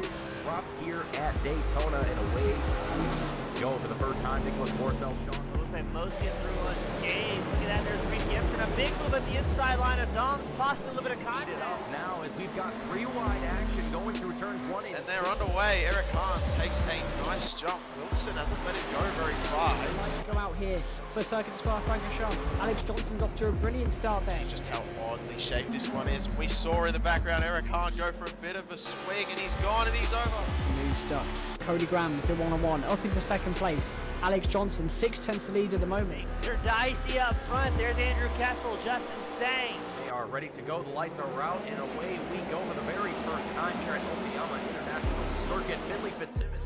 is dropped here at Daytona, and away we go for the first time. Nicholas Morcel, Sean. Looks like most get through unscathed. Look at that, there's Reed Gibson. A big move at the inside line of Dom's, possibly a little bit of contact. Now, as we've got three wide action going through turns 1 and 2. And they're underway. Eric Hahn takes a nice jump. Wilson hasn't let him go very far. Go out here for circuit spot Francorchamps. Alex Johnson's off to a brilliant start there. See just how oddly shaped this one is. We saw in the background Eric Hahn go for a bit of a swing, and he's gone and he's over. Smooth stuff. Cody Graham's the one-on-one up into second place. Alex Johnson 6/10 lead at the moment. J2ICS up front. There's Andrew Kessel, just insane. They are ready to go. The lights are out, and away we go for the very first time here at Okayama International Circuit. Finley Fitzsimmons.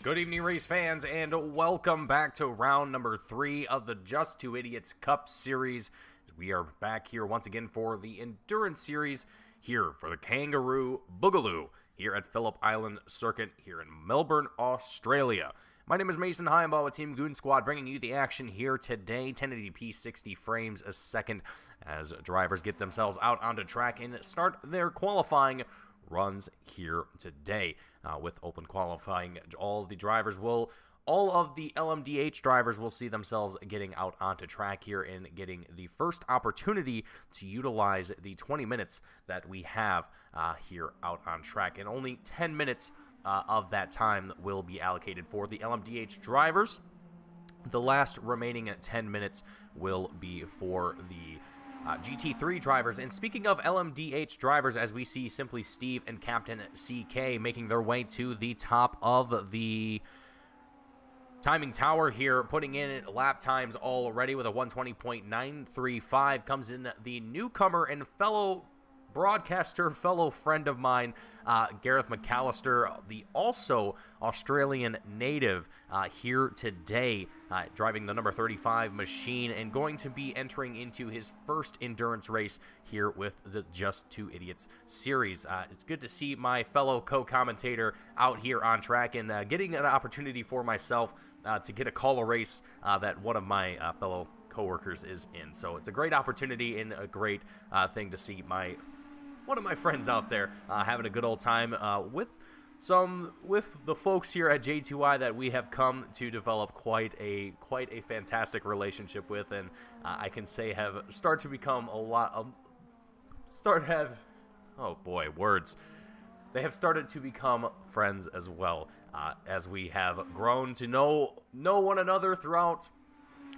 Good evening, race fans, and welcome back to round number 3 of the Just 2 Idiots Cup Series. We are back here once again for the Endurance Series here for the Kangaroo Boogaloo here at Phillip Island Circuit here in Melbourne, Australia. My name is Mason Heimball with Team Goon Squad, bringing you the action here today. 1080p 60 frames a second as drivers get themselves out onto track and start their qualifying runs here today. With open qualifying, all of the LMDH drivers will see themselves getting out onto track here and getting the first opportunity to utilize the 20 minutes that we have here out on track. And only 10 minutes of that time will be allocated for the LMDH drivers. The last remaining 10 minutes will be for the GT3 drivers. And speaking of LMDH drivers, as we see Simply Steve and Captain CK making their way to the top of the timing tower here, putting in lap times already with a 120.935, comes in the newcomer and fellow broadcaster, fellow friend of mine, Gareth McAllister, the also Australian native here today, driving the number 35 machine and going to be entering into his first endurance race here with the Just 2 Idiots series. It's good to see my fellow co-commentator out here on track and getting an opportunity for myself to get a call a race that one of my fellow co-workers is in. So it's a great opportunity and a great thing to see one of my friends out there having a good old time with the folks here at J2I that we have come to develop quite a fantastic relationship with, and I can say have started to become they have started to become friends as well, as we have grown to know one another throughout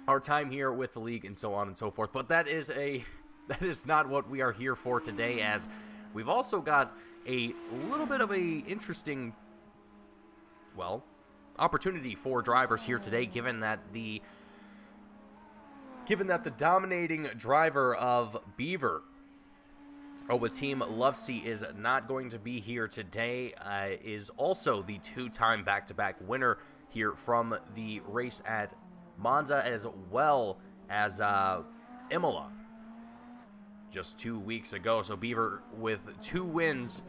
our time here with the league and so on and so forth. But that is not what we are here for today, as we've also got a little bit of a interesting, opportunity for drivers here today, given that the dominating driver of Beaver with Team Lovesey is not going to be here today, is also the two-time back-to-back winner here from the race at Monza, as well as Imola just 2 weeks ago. So Beaver, with 2 wins,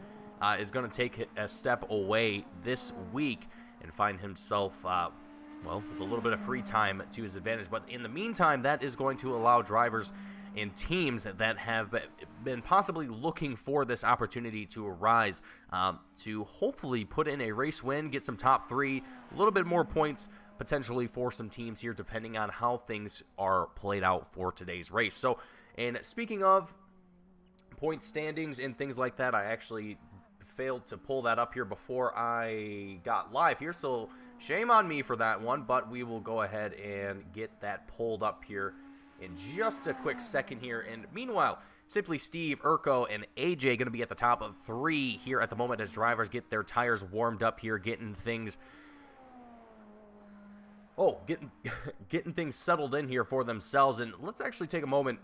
is going to take a step away this week and find himself, with a little bit of free time to his advantage. But in the meantime, that is going to allow drivers and teams that have been possibly looking for this opportunity to arise, to hopefully put in a race win, get some top 3, a little bit more points potentially for some teams here, depending on how things are played out for today's race. So And speaking of point standings and things like that, I actually failed to pull that up here before I got live here, so shame on me for that one, but we will go ahead and get that pulled up here in just a quick second here. And meanwhile, Simply Steve, Urko, and AJ going to be at the top of 3 here at the moment as drivers get their tires warmed up here, getting things getting things settled in here for themselves. And let's actually take a moment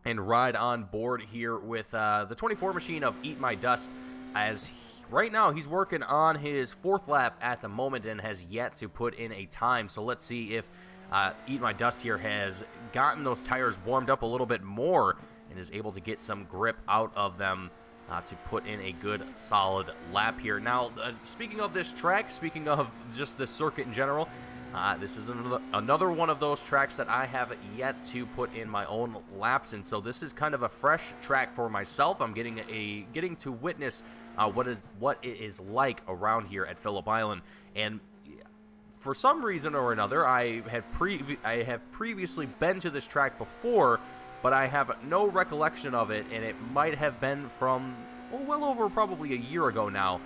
and ride on board here with the 24 machine of Eat My Dust, as right now he's working on his 4th lap at the moment and has yet to put in a time. So let's see if Eat My Dust here has gotten those tires warmed up a little bit more and is able to get some grip out of them to put in a good solid lap here. Now, speaking of this track, speaking of just this circuit in general, this is another one of those tracks that I have yet to put in my own laps, and so this is kind of a fresh track for myself. I'm getting to witness what it is like around here at Phillip Island, and for some reason or another, I have previously been to this track before, but I have no recollection of it, and it might have been from well over probably a year ago now,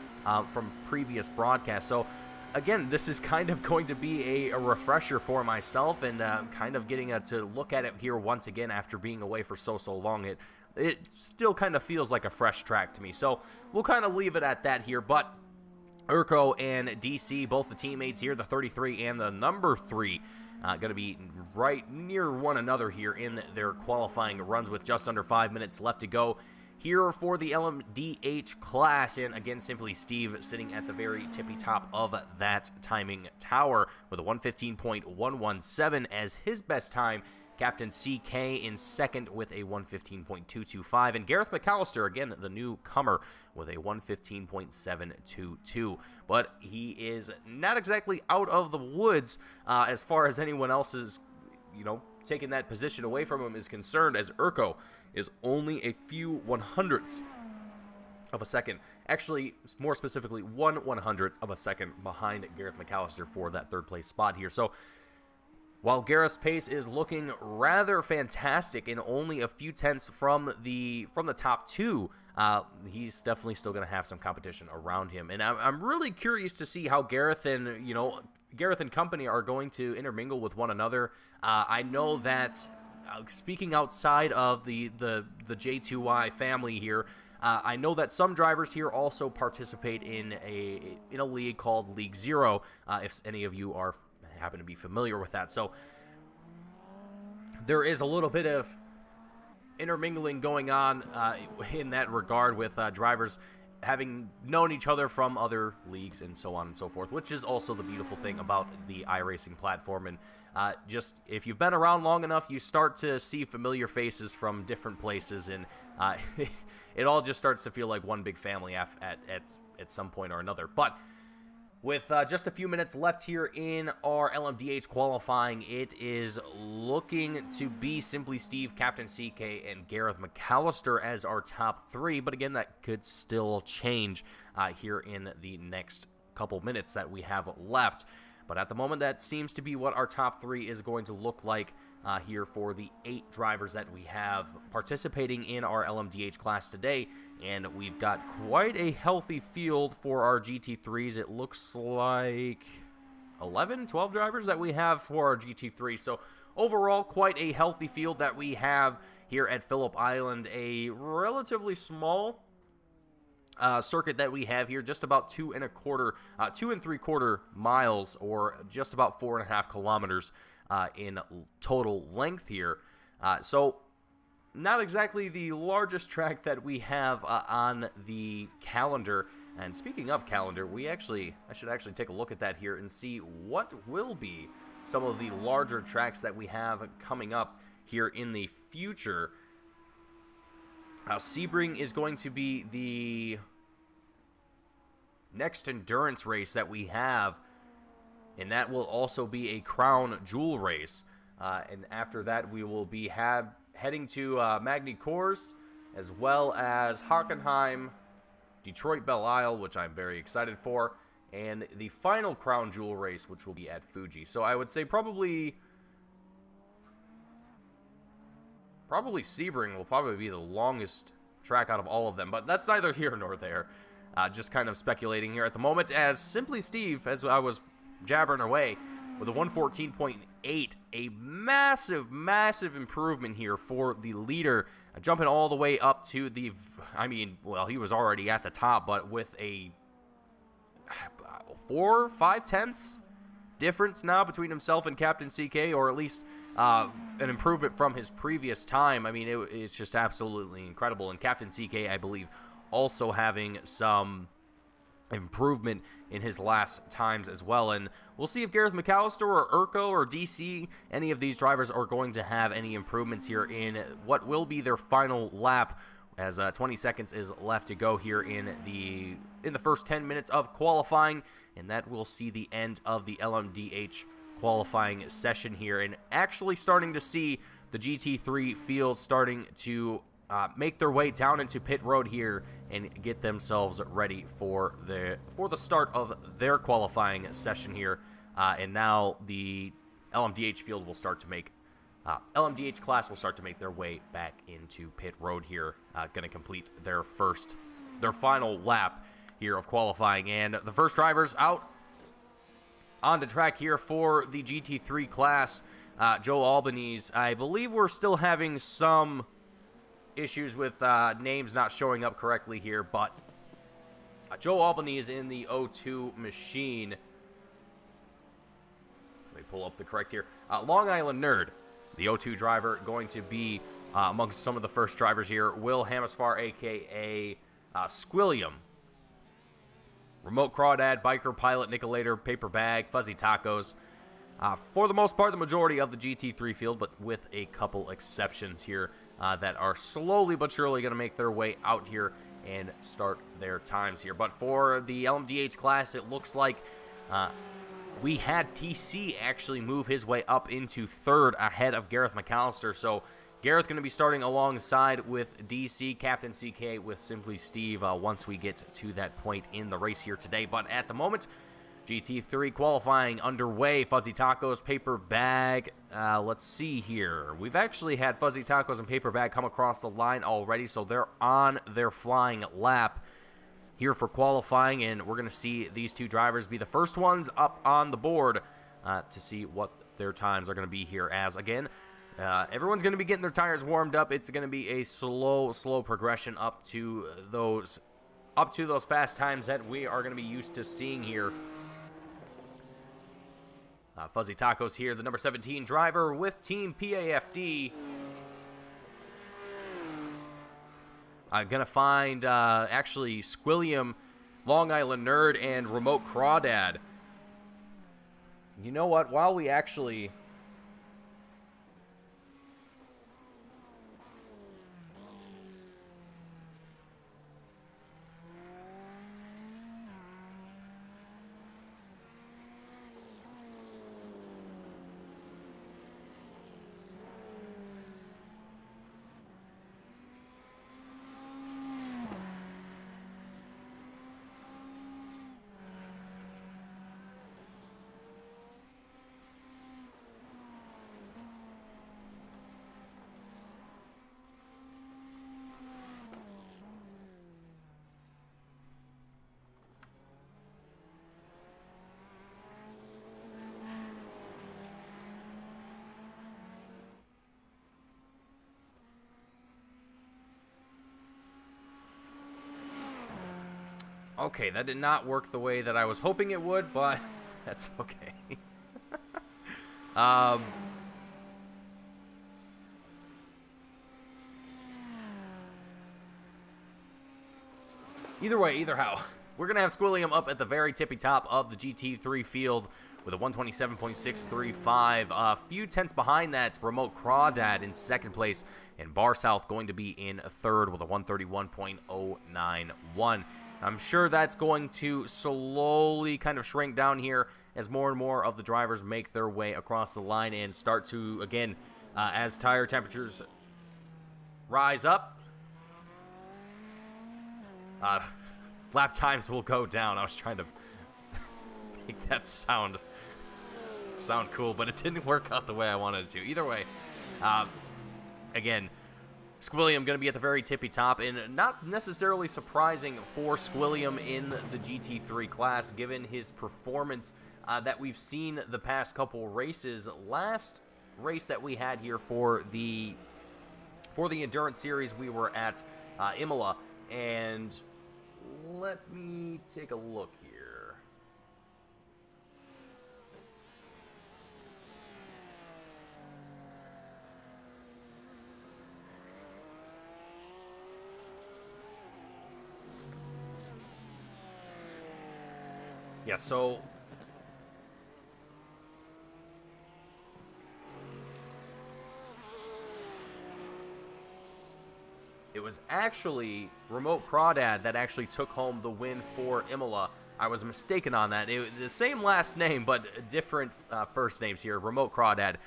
from previous broadcasts. So again, this is kind of going to be a refresher for myself, and kind of getting to look at it here once again after being away for so long. It still kind of feels like a fresh track to me, so we'll kind of leave it at that here. But Urko and DC, both the teammates here, the 33 and the number 3, going to be right near one another here in their qualifying runs with just under 5 minutes left to go here for the LMDH class. And again, Simply Steve sitting at the very tippy top of that timing tower with a 115.117 as his best time. Captain CK in second with a 115.225, and Gareth McAllister, again, the newcomer, with a 115.722. But he is not exactly out of the woods as far as anyone else's, taking that position away from him is concerned, as Urko is only a few 100ths of a second, actually more specifically 1/100th of a second behind Gareth McAllister for that 3rd place spot here. So while Gareth's pace is looking rather fantastic and only a few tenths from the top 2, he's definitely still going to have some competition around him. And I'm really curious to see how Gareth and company are going to intermingle with one another. I know that speaking outside of the J2Y family here, I know that some drivers here also participate in a league called League Zero, if any of you happen to be familiar with that. So there is a little bit of intermingling going on in that regard, with drivers having known each other from other leagues and so on and so forth, which is also the beautiful thing about the iRacing platform. And just if you've been around long enough, you start to see familiar faces from different places, and it all just starts to feel like one big family at some point or another. But with just a few minutes left here in our LMDH qualifying, it is looking to be Simply Steve, Captain CK, and Gareth McAllister as our top 3. But again, that could still change here in the next couple minutes that we have left. But at the moment, that seems to be what our top 3 is going to look like here for the 8 drivers that we have participating in our LMDH class today. And we've got quite a healthy field for our GT3s. It looks like 11, 12 drivers that we have for our GT3. So overall, quite a healthy field that we have here at Phillip Island. A relatively small circuit that we have here, just about 2 3/4 miles, or just about 4.5 kilometers in total length here. So not exactly the largest track that we have on the calendar. And speaking of calendar, I should actually take a look at that here and see what will be some of the larger tracks that we have coming up here in the future. Sebring is going to be the next endurance race that we have, and that will also be a crown jewel race. And after that, we will be heading to Magny Cours, as well as Hockenheim, Detroit Belle Isle, which I'm very excited for, and the final crown jewel race, which will be at Fuji. So I would say probably probably Sebring will probably be the longest track out of all of them, but that's neither here nor there. Just kind of speculating here at the moment, as Simply Steve, as I was jabbering away, with a 114.8, a massive, massive improvement here for the leader, jumping all the way up to the, I mean, well, he was already at the top, but with a 4-5 tenths difference now between himself and Captain CK, or at least an improvement from his previous time. I mean, it's just absolutely incredible. And Captain CK, I believe, also having some improvement in his last times as well. And we'll see if Gareth McAllister or Urko or DC, any of these drivers are going to have any improvements here in what will be their final lap, as 20 seconds is left to go here in the first 10 minutes of qualifying, and that will see the end of the LMDH qualifying session here, and actually starting to see the GT3 field starting to make their way down into pit road here and get themselves ready for the start of their qualifying session here. And now the LMDH field will start to make LMDH class will start to make their way back into pit road here. Going to complete their final lap here of qualifying, and the first drivers out on the track here for the GT3 class. Joe Albanese, I believe we're still having some issues with names not showing up correctly here, but Joe Albanese in the O2 machine. Let me pull up the correct here. Long Island Nerd, the O2 driver, going to be amongst some of the first drivers here. Will Hamasfar, a.k.a. Squilliam. Remote Crawdad, Biker, Pilot, Nicolator, Paper Bag, Fuzzy Tacos. For the most part, the majority of the GT3 field, but with a couple exceptions here that are slowly but surely going to make their way out here and start their times here. But for the LMDH class, it looks like we had TC actually move his way up into third ahead of Gareth McAllister. So Gareth going to be starting alongside with DC, Captain CK with Simply Steve once we get to that point in the race here today. But at the moment, GT3 qualifying underway. Fuzzy Tacos, Paper Bag. Let's see here. We've actually had Fuzzy Tacos and Paper Bag come across the line already, so they're on their flying lap here for qualifying, and we're going to see these two drivers be the first ones up on the board to see what their times are going to be here. As again, everyone's going to be getting their tires warmed up. It's going to be a slow progression up to those fast times that we are going to be used to seeing here. Fuzzy Tacos here, the number 17 driver with Team PAFD. Gonna find actually Squilliam, Long Island Nerd, and Remote Crawdad. You know what? While we actually okay, that did not work the way that I was hoping it would, but that's okay. Either way, either how, we're going to have Squilliam up at the very tippy top of the GT3 field with a 127.635. A few tenths behind that's Remote Crawdad in second place, and Bar South going to be in third with a 131.091. I'm sure that's going to slowly kind of shrink down here as more and more of the drivers make their way across the line and start to, again, as tire temperatures rise up, lap times will go down. I was trying to make that sound cool, but it didn't work out the way I wanted it to. Either way, again, Squilliam going to be at the very tippy top, and not necessarily surprising for Squilliam in the GT3 class, given his performance that we've seen the past couple races. Last race that we had here for the Endurance Series, we were at Imola, and let me take a look here. Yeah, so it was actually Remote Crawdad that actually took home the win for Imola. I was mistaken on that. The same last name, but different first names here. Remote Crawdad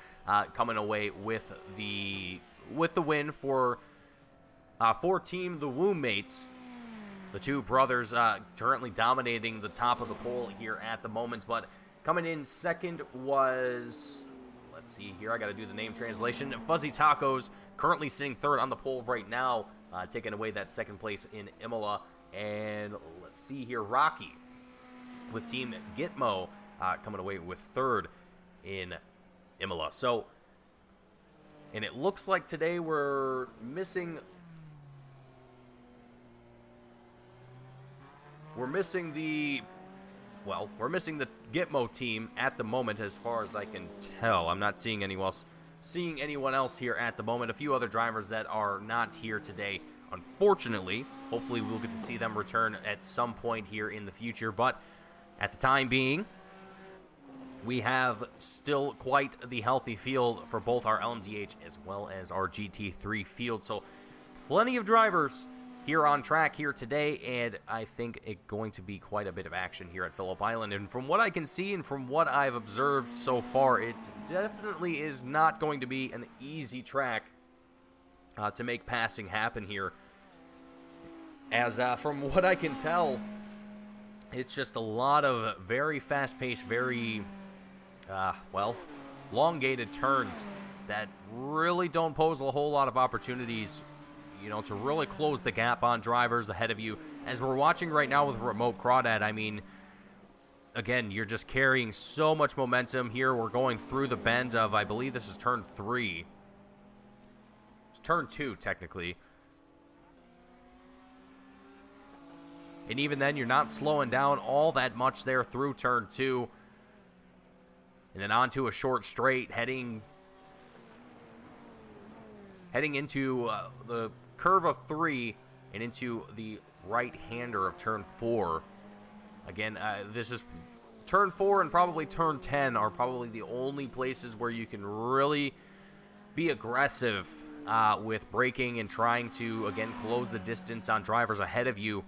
coming away with the win for Team the Womb Mates. The two brothers currently dominating the top of the poll here at the moment, but coming in second was, let's see here, I got to do the name translation, Fuzzy Tacos, currently sitting third on the poll right now, taking away that second place in Imola. And let's see here, Rocky with Team Gitmo coming away with third in Imola. So, and it looks like today we're missing the Gitmo team at the moment, as far as I can tell. I'm not seeing anyone else here at the moment. A few other drivers that are not here today, unfortunately. Hopefully we'll get to see them return at some point here in the future, but at the time being, we have still quite the healthy field for both our LMDH as well as our GT3 field. So plenty of drivers here on track here today, and I think it's going to be quite a bit of action here at Phillip Island. And from what I can see and from what I've observed so far, it definitely is not going to be an easy track to make passing happen here. As from what I can tell, it's just a lot of very fast-paced, very, elongated turns that really don't pose a whole lot of opportunities, to really close the gap on drivers ahead of you. As we're watching right now with Remote Crawdad, I mean, again, you're just carrying so much momentum here. We're going through the bend of, I believe this is turn 3. It's turn 2, technically. And even then, you're not slowing down all that much there through turn 2. And then onto a short straight, heading into the curve of 3 and into the right-hander of turn 4. Again, this is turn 4 and probably turn 10 are probably the only places where you can really be aggressive with braking and trying to, again, close the distance on drivers ahead of you.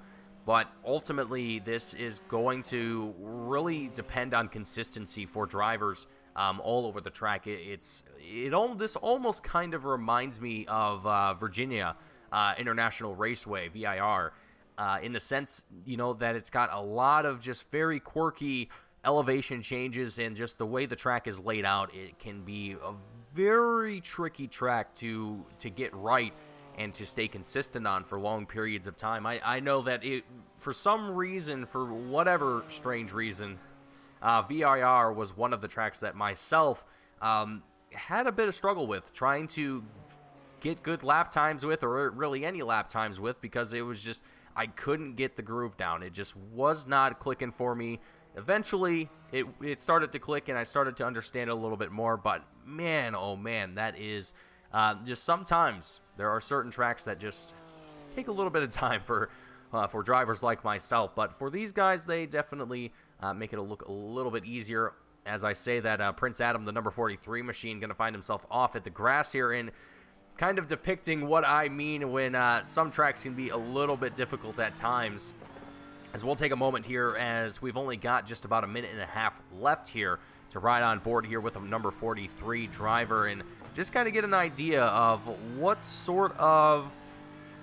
But ultimately, this is going to really depend on consistency for drivers all over the track. This almost kind of reminds me of Virginia International Raceway, VIR, in the sense, that it's got a lot of just very quirky elevation changes, and just the way the track is laid out, it can be a very tricky track to get right and to stay consistent on for long periods of time. I know that for some reason, for whatever strange reason, VIR was one of the tracks that myself had a bit of struggle with trying to get good lap times with, or really any lap times with, because it was just, I couldn't get the groove down. It just was not clicking for me. Eventually, it started to click, and I started to understand it a little bit more, but man, oh man, that is just sometimes there are certain tracks that just take a little bit of time for drivers like myself, but for these guys, they definitely make it look a little bit easier. As I say that, Prince Adam, the number 43 machine, going to find himself off at the grass here, and kind of depicting what I mean when some tracks can be a little bit difficult at times. As we'll take a moment here, as we've only got just about a minute and a half left here to ride on board here with a number 43 driver, and just kind of get an idea of what sort of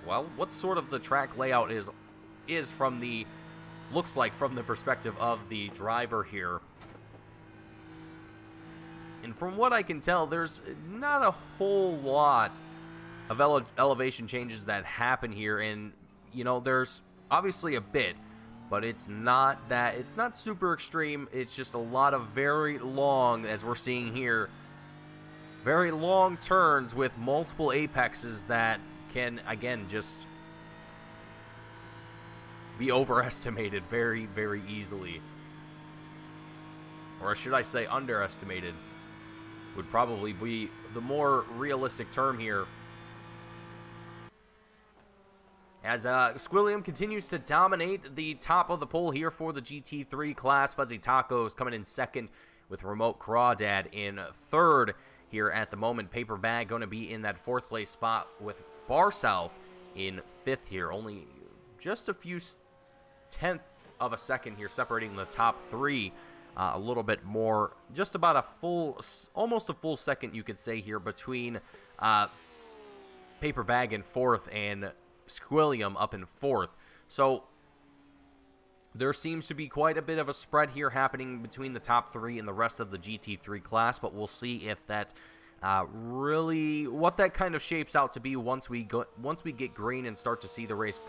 the track layout is from the, looks like from the perspective of the driver here. And from what I can tell, there's not a whole lot of elevation changes that happen here, and you know, there's obviously a bit, but it's not super extreme. It's just a lot of very long, as we're seeing here, very long turns with multiple apexes that can, again, just be overestimated very, very easily. Or should I say underestimated would probably be the more realistic term here. As Squilliam continues to dominate the top of the poll here for the GT3 class. Fuzzy Tacos coming in second with Remote Crawdad in third here at the moment. Paper Bag going to be in that fourth place spot with Bar South in fifth here. Only just a few tenths of a second here separating the top three. A little bit more, just about almost a full second you could say here between Paper Bag in fourth and Squilliam up in fourth. So there seems to be quite a bit of a spread here happening between the top three and the rest of the GT3 class, but we'll see if that really, what that kind of shapes out to be once we get green and start to see the race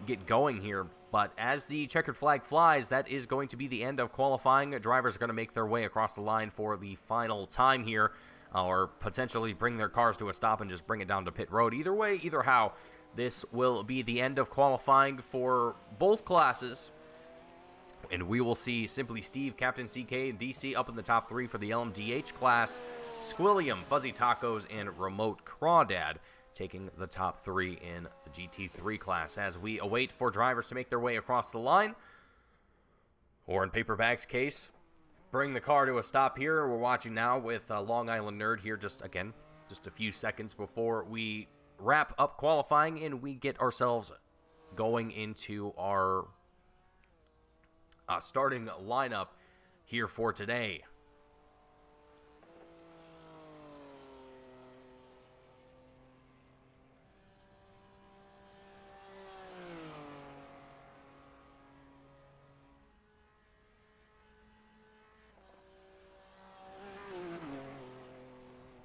get going here. But as the checkered flag flies, that is going to be the end of qualifying. Drivers are going to make their way across the line for the final time here, or potentially bring their cars to a stop and just bring it down to pit road. Either way, either how, this will be the end of qualifying for both classes. And we will see Simply Steve, Captain CK, and DC up in the top three for the LMDH class. Squilliam, Fuzzy Tacos, and Remote Crawdad taking the top three in the GT3 class as we await for drivers to make their way across the line, or in Paper Bag's case, bring the car to a stop here. We're watching now with Long Island Nerd here, just a few seconds before we wrap up qualifying and we get ourselves going into our starting lineup here for today.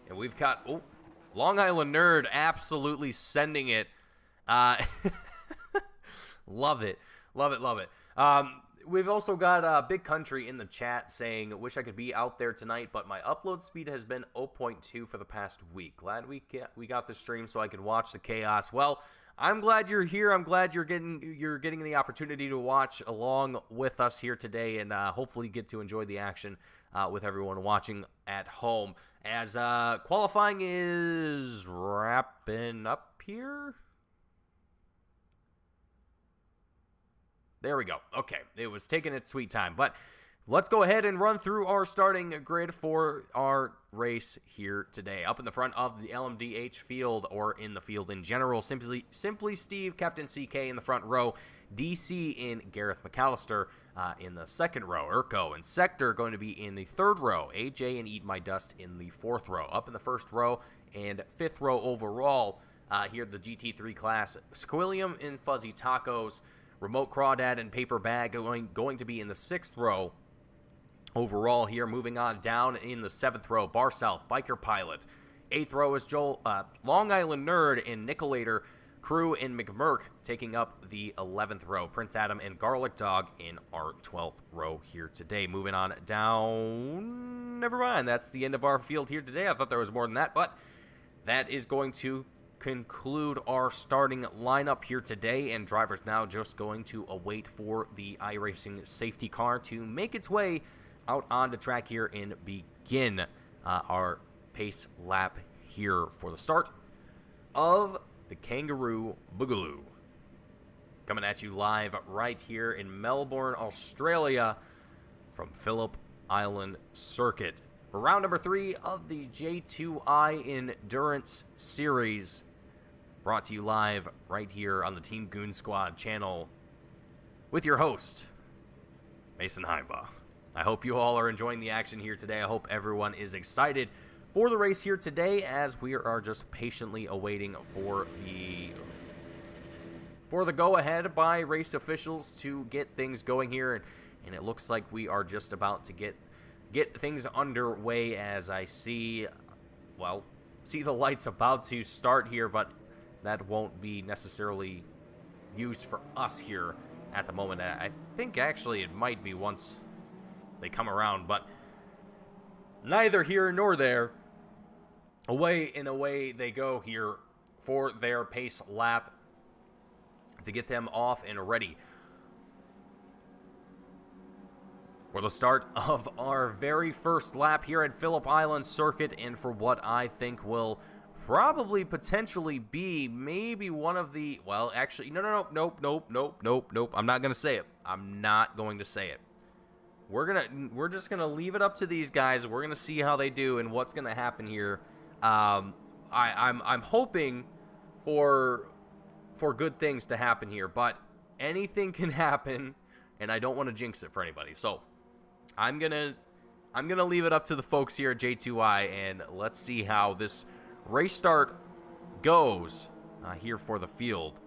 And we've got, Long Island Nerd absolutely sending it. Love it. Love it, love it. We've also got Big Country in the chat saying, wish I could be out there tonight, but my upload speed has been 0.2 for the past week. Glad we got the stream so I could watch the chaos. Well, I'm glad you're here. I'm glad you're getting the opportunity to watch along with us here today, and hopefully get to enjoy the action with everyone watching at home. As qualifying is wrapping up here. There we go. Okay, it was taking its sweet time, but let's go ahead and run through our starting grid for our race here today. Up in the front of the LMDH field, or in the field in general, Simply Steve, Captain CK in the front row, DC in Gareth McAllister in the second row, Urko and Sector going to be in the third row, AJ and Eat My Dust in the fourth row. Up in the first row and fifth row overall, here the GT3 class, Squilliam and Fuzzy Tacos, Remote Crawdad and Paper Bag going to be in the sixth row overall here. Moving on down in the seventh row, Bar South, Biker Pilot. Eighth row is Long Island Nerd and Nicolator, Crew and McMurk taking up the 11th row. Prince Adam and Garlic Dog in our 12th row here today. Moving on down, never mind, that's the end of our field here today. I thought there was more than that, but that is going to conclude our starting lineup here today, and drivers now just going to await for the iRacing safety car to make its way out onto track here and begin our pace lap here for the start of the Kangaroo Boogaloo. Coming at you live right here in Melbourne, Australia from Phillip Island Circuit for round number 3 of the J2I Endurance Series, brought to you live right here on the Team Goon Squad channel with your host, Mason Heimbaugh. I hope you all are enjoying the action here today. I hope everyone is excited for the race here today, as we are just patiently awaiting for the go-ahead by race officials to get things going here, and it looks like we are just about to get things underway, as I see, well, see the lights about to start here, but that won't be necessarily used for us here at the moment. I think actually it might be once they come around, but neither here nor there. Away and away they go here for their pace lap to get them off and ready for the start of our very first lap here at Phillip Island Circuit, and for what I think will probably potentially be maybe one of the, well, actually, nope. I'm not going to say it. I'm not going to say it. We're just going to leave it up to these guys. We're going to see how they do and what's going to happen here. I'm hoping for good things to happen here, but anything can happen, and I don't want to jinx it for anybody. So I'm gonna leave it up to the folks here at J2I, and let's see how this race start goes here for the field.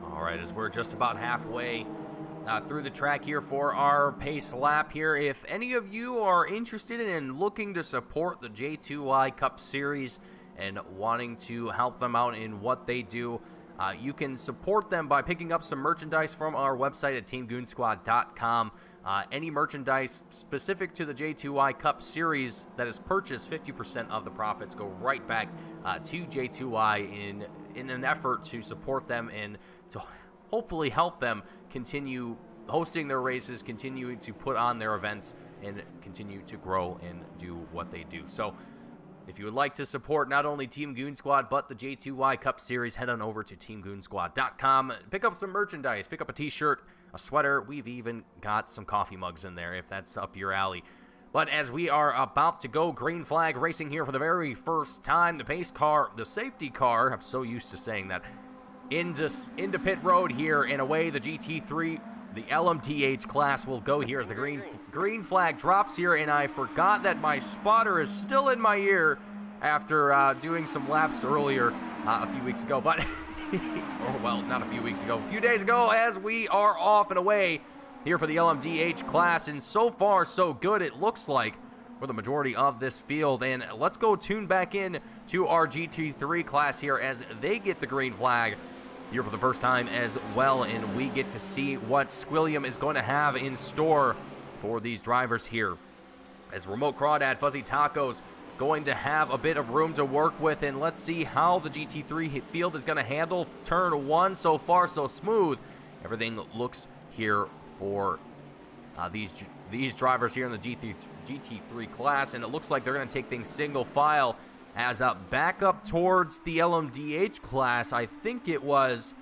Alright, as we're just about halfway through the track here for our pace lap here. If any of you are interested in looking to support the J2I Cup Series and wanting to help them out in what they do, you can support them by picking up some merchandise from our website at teamgoonsquad.com. Any merchandise specific to the J2I Cup Series that is purchased, 50% of the profits go right back to J2I in an effort to support them and to hopefully help them continue hosting their races, continuing to put on their events, and continue to grow and do what they do. So if you would like to support not only Team Goon Squad, but the J2Y Cup Series, head on over to teamgoonsquad.com. Pick up some merchandise. Pick up a t-shirt, a sweater. We've even got some coffee mugs in there if that's up your alley. But as we are about to go green flag racing here for the very first time, the pace car, the safety car, I'm so used to saying that, into pit road here, and away the GT3, the LMDH class will go here as the green flag drops here, and I forgot that my spotter is still in my ear after doing some laps earlier a few weeks ago, but, or well, not a few weeks ago, a few days ago, as we are off and away here for the LMDH class, and so far so good it looks like for the majority of this field. And let's go tune back in to our GT3 class here as they get the green flag here for the first time as well, and we get to see what Squilliam is going to have in store for these drivers here, as Remote Crawdad Fuzzy Tacos going to have a bit of room to work with. And let's see how the GT3 field is going to handle turn one. So far so smooth. Everything looks here for these drivers here in the GT3 class, and it looks like they're going to take things single file as back up towards the LMDH class. I think it was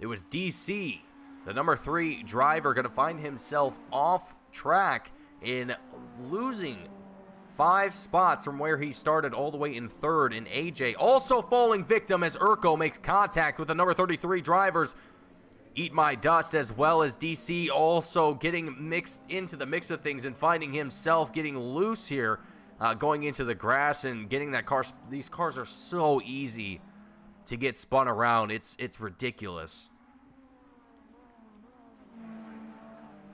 DC, the number 3 driver, going to find himself off track in losing 5 spots from where he started all the way in 3rd, and AJ also falling victim as Urko makes contact with the number 33 drivers. Eat My Dust, as well as DC also getting mixed into the mix of things and finding himself getting loose here, going into the grass and getting that car. These cars are so easy to get spun around. It's ridiculous.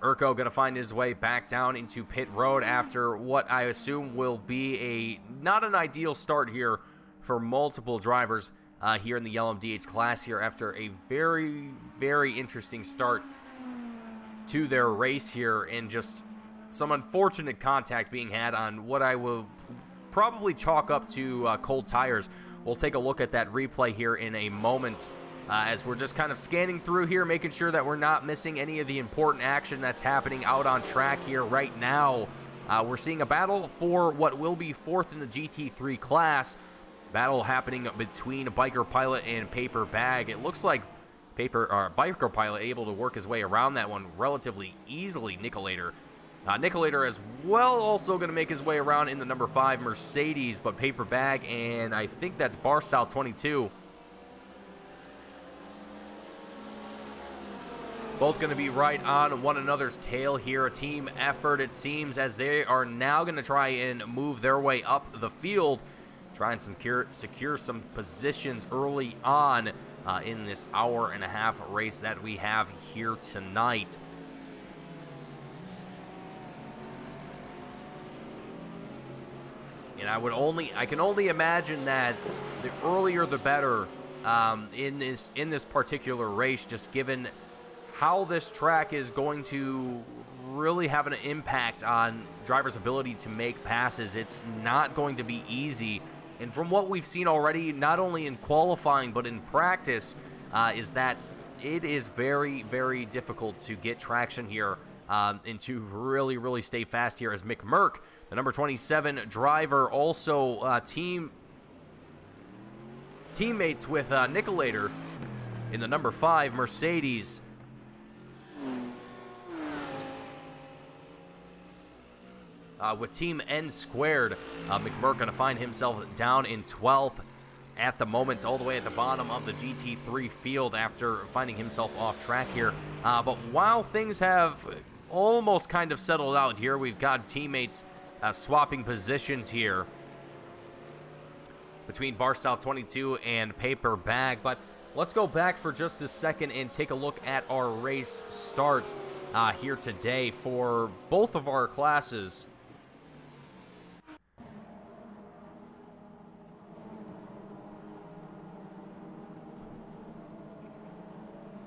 Urko gonna find his way back down into pit road after what I assume will be not an ideal start here for multiple drivers here in the LMDH class here after a very, very interesting start to their race here, and just some unfortunate contact being had on what I will probably chalk up to cold tires. We'll take a look at that replay here in a moment as we're just kind of scanning through here, making sure that we're not missing any of the important action that's happening out on track here right now. We're seeing a battle for what will be 4th in the GT3 class. Battle happening between Biker Pilot and Paper Bag. It looks like Biker Pilot able to work his way around that one relatively easily. Nicolator Nicolator as well, also going to make his way around in the number 5 Mercedes, but Paper Bag, and I think that's Bar South 22. Both going to be right on one another's tail here. A team effort, it seems, as they are now going to try and move their way up the field, try and secure some positions early on in this hour-and-a-half race that we have here tonight. And I can only imagine that the earlier the better in this particular race, just given how this track is going to really have an impact on drivers' ability to make passes. It's not going to be easy. And from what we've seen already, not only in qualifying but in practice, is that it is very, very difficult to get traction here and to really, really stay fast here, as McMurk, the number 27 driver, also teammates with Nicolator in the number 5 Mercedes. With Team N Squared, McMurk going to find himself down in 12th at the moment, all the way at the bottom of the GT3 field after finding himself off track here. But while things have almost kind of settled out here, we've got teammates swapping positions here between Bar South 22 and Paper Bag. But let's go back for just a second and take a look at our race start here today for both of our classes.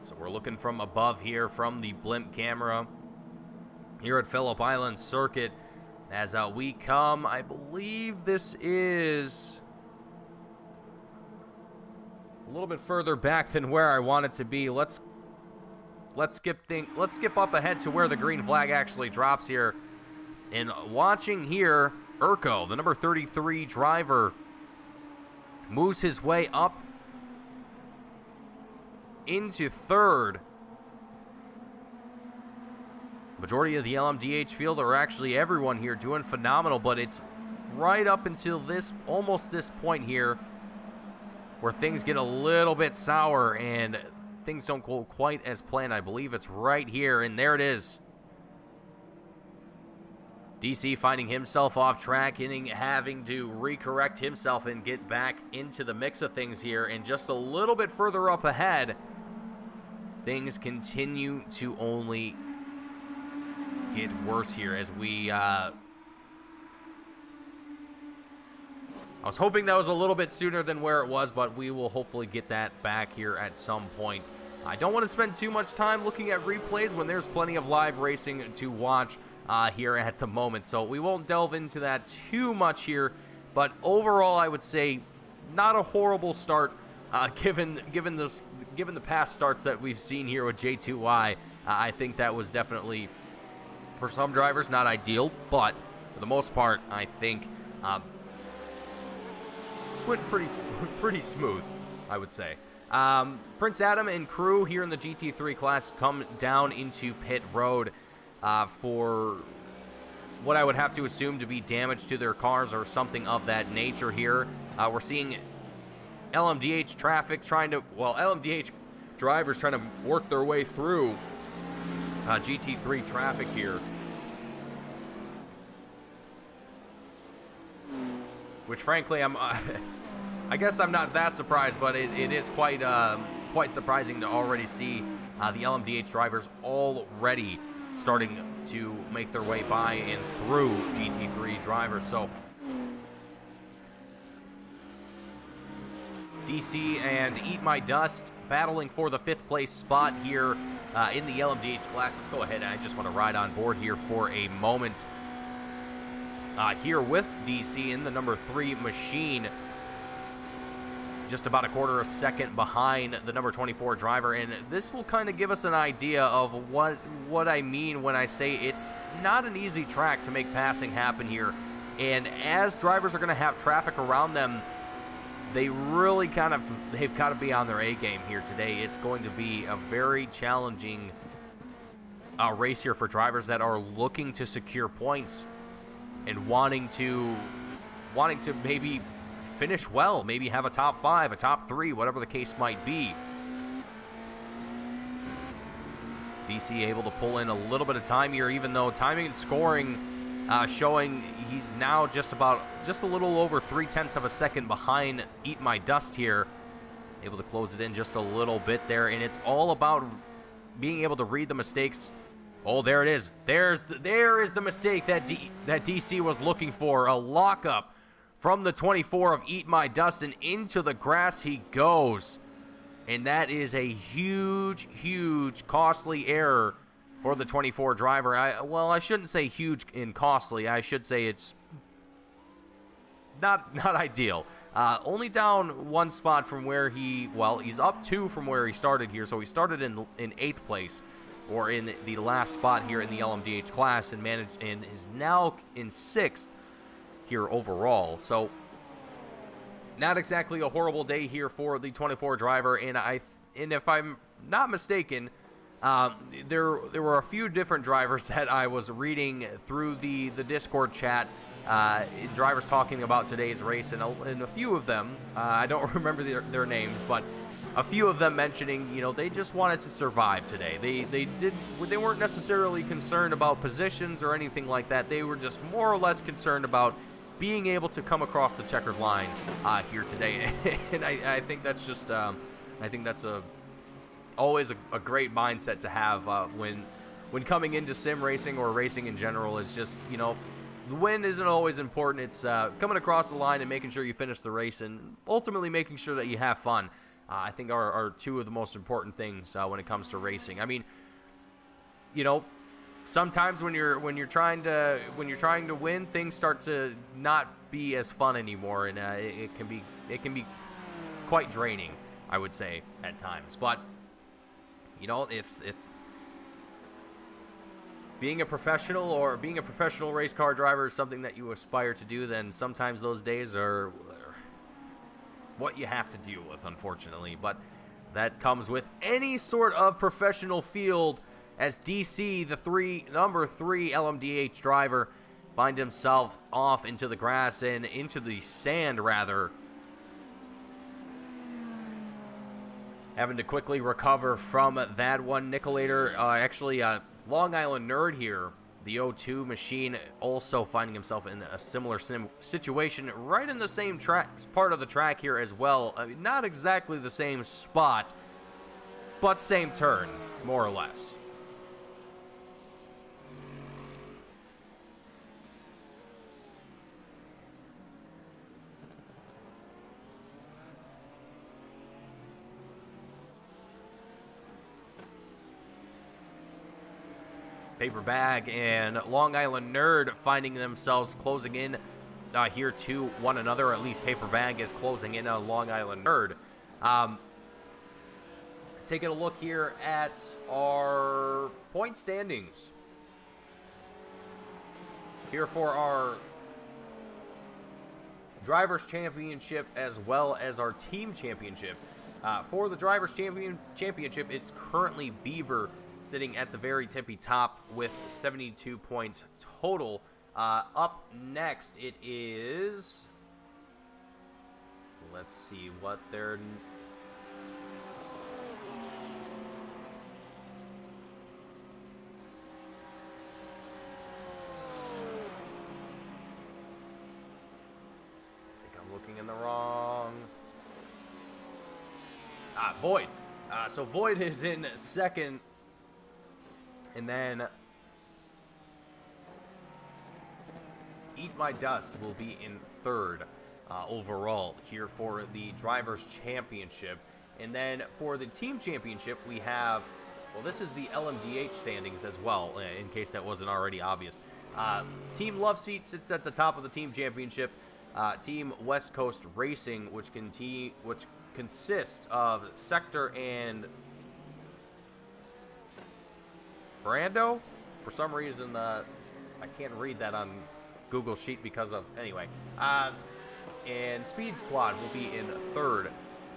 So we're looking from above here from the blimp camera here at Phillip Island Circuit as we come. I believe this is a little bit further back than where I want it to be. Let's skip up ahead to where the green flag actually drops here. And watching here, Urko, the number 33 driver, moves his way up into 3rd. Majority of the LMDH field, or actually everyone here, doing phenomenal, but it's right up until almost this point here where things get a little bit sour and things don't go quite as planned. I believe it's right here, and there it is. DC finding himself off track, having to recorrect himself and get back into the mix of things here. And just a little bit further up ahead, things continue to only get worse here as we I was hoping that was a little bit sooner than where it was, but we will hopefully get that back here at some point. I don't want to spend too much time looking at replays when there's plenty of live racing to watch here at the moment, so we won't delve into that too much here. But overall, I would say not a horrible start given the past starts that we've seen here with J2Y. I think that was definitely, for some drivers, not ideal, but for the most part, I think went pretty smooth, I would say. Prince Adam and crew here in the GT3 class come down into pit road for what I would have to assume to be damage to their cars or something of that nature here. We're seeing LMDH traffic LMDH drivers trying to work their way through GT3 traffic here, which frankly I guess I'm not that surprised, but it is quite surprising to already see the LMDH drivers already starting to make their way by and through GT3 drivers. So DC and Eat My Dust battling for the 5th place spot here in the LMDH class. Let's go ahead, and I just want to ride on board here for a moment here with DC in the number 3 machine, just about a quarter of a second behind the number 24 driver. And this will kind of give us an idea of what I mean when I say it's not an easy track to make passing happen here. And as drivers are going to have traffic around them, they've got to be on their A game here today. It's going to be a very challenging race here for drivers that are looking to secure points and wanting to maybe finish well, maybe have a top 5, a top 3, whatever the case might be. DC able to pull in a little bit of time here, even though timing and scoring showing he's now just a little over 0.3 of a second behind Eat My Dust here. Able to close it in just a little bit there, and it's all about being able to read the mistakes. Oh, there it is. There is the mistake that DC was looking for. A lockup from the 24 of Eat My Dust, and into the grass he goes. And that is a huge, huge costly error for the 24 driver. I shouldn't say huge and costly. I should say it's not ideal. Only down 1 spot from where he's up 2 from where he started here. So he started in 8th place, or in the last spot here in the LMDH class, and is now in 6th here overall. So not exactly a horrible day here for the 24 driver, and if I'm not mistaken, there were a few different drivers that I was reading through the Discord chat, drivers talking about today's race, and a few of them, I don't remember their names, but a few of them mentioning, they just wanted to survive today. They weren't necessarily concerned about positions or anything like that. They were just more or less concerned about being able to come across the checkered line here today. And I think that's just always a great mindset to have when coming into sim racing or racing in general. Is just, the win isn't always important. It's coming across the line and making sure you finish the race, and ultimately making sure that you have fun. I think are 2 of the most important things when it comes to racing. I mean, sometimes when you're trying to win, things start to not be as fun anymore, and it can be quite draining, I would say, at times. But if being a professional or being a professional race car driver is something that you aspire to do, then sometimes those days are what you have to deal with, unfortunately. But that comes with any sort of professional field, as DC, the number 3 LMDH driver, find himself off into the grass and into the sand, rather. Having to quickly recover from that one. Nicolator, actually, Long Island Nerd here, the O2 machine, also finding himself in a similar situation, right in the same part of the track here as well. Not exactly the same spot, but same turn, more or less. Paper Bag and Long Island Nerd finding themselves closing in here to one another. At least Paper Bag is closing in on Long Island Nerd. Taking a look here at our point standings here for our Drivers' Championship as well as our Team Championship. For the Drivers' Championship, it's currently Beaver sitting at the very tippy top with 72 points total. Up next, it is... Let's see what they're... I think I'm looking in the wrong... Void. So Void is in second. And then Eat My Dust will be in third overall here for the Drivers' Championship. And then for the Team Championship, we have, well, this is the LMDH standings as well, in case that wasn't already obvious. Team Love Seat sits at the top of the Team Championship. Team West Coast Racing, which consists of Sector and Brando. For some reason, I can't read that on Google Sheet because of... Anyway. And Speed Squad will be in third,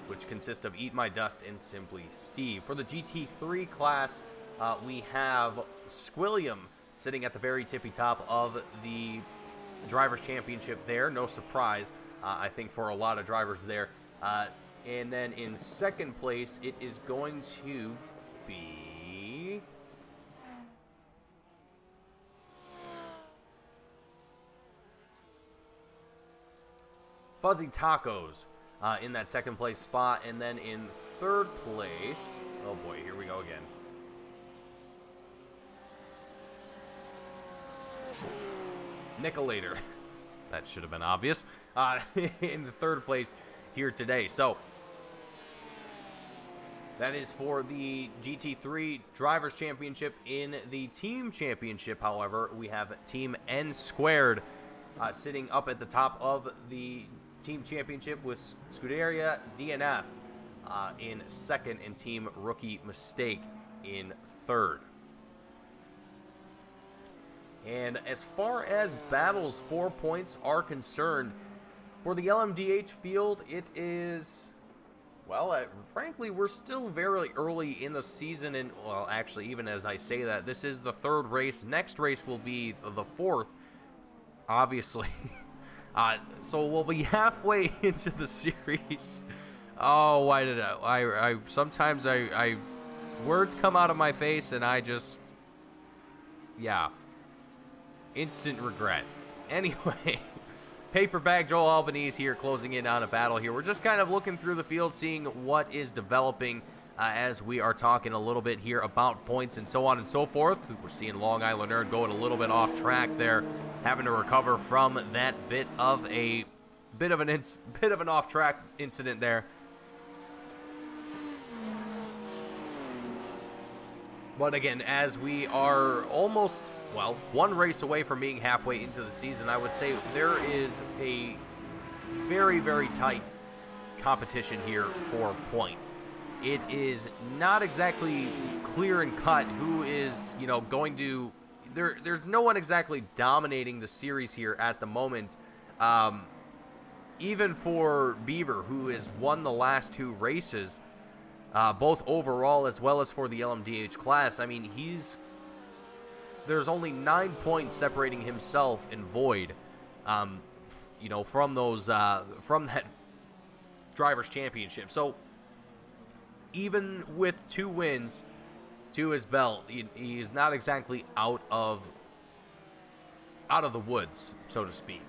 which consists of Eat My Dust and Simply Steve. For the GT3 class, we have Squilliam sitting at the very tippy top of the Drivers' Championship there. No surprise, I think, for a lot of drivers there. And then in second place, it is going to be Fuzzy Tacos in that second place spot. And then in third place, oh boy, here we go again. Nicolator. That should have been obvious. In the third place here today. So that is for the GT3 Drivers' Championship. In the Team Championship, however, we have Team N Squared sitting up at the top of the Team Championship with Scuderia DNF in second and Team Rookie Mistake in third. And as far as battles for points are concerned, for the LMDH field, it is, well, frankly, we're still very early in the season. And, well, actually, even as I say that, this is the third race. Next race will be the fourth, obviously. So we'll be halfway into the series. Oh, why did I sometimes words come out of my face and I just, yeah. Instant regret. Anyway, paper bag Joel Albanese here closing in on a battle here. We're just kind of looking through the field, seeing what is developing as we are talking a little bit here about points and so on and so forth. We're seeing Long Island Nerd going a little bit off track there, having to recover from that bit of an off track incident there. But again, as we are almost, well, one race away from being halfway into the season, I would say there is a very, very tight competition here for points. It is not exactly clear and cut who is, going to, there's no one exactly dominating the series here at the moment. Even for Beaver, who has won the last two races, both overall as well as for the LMDH class. I mean, there's only 9 points separating himself and Void, from that Drivers' Championship. So even with 2 wins to his belt, he's not exactly out of the woods, so to speak.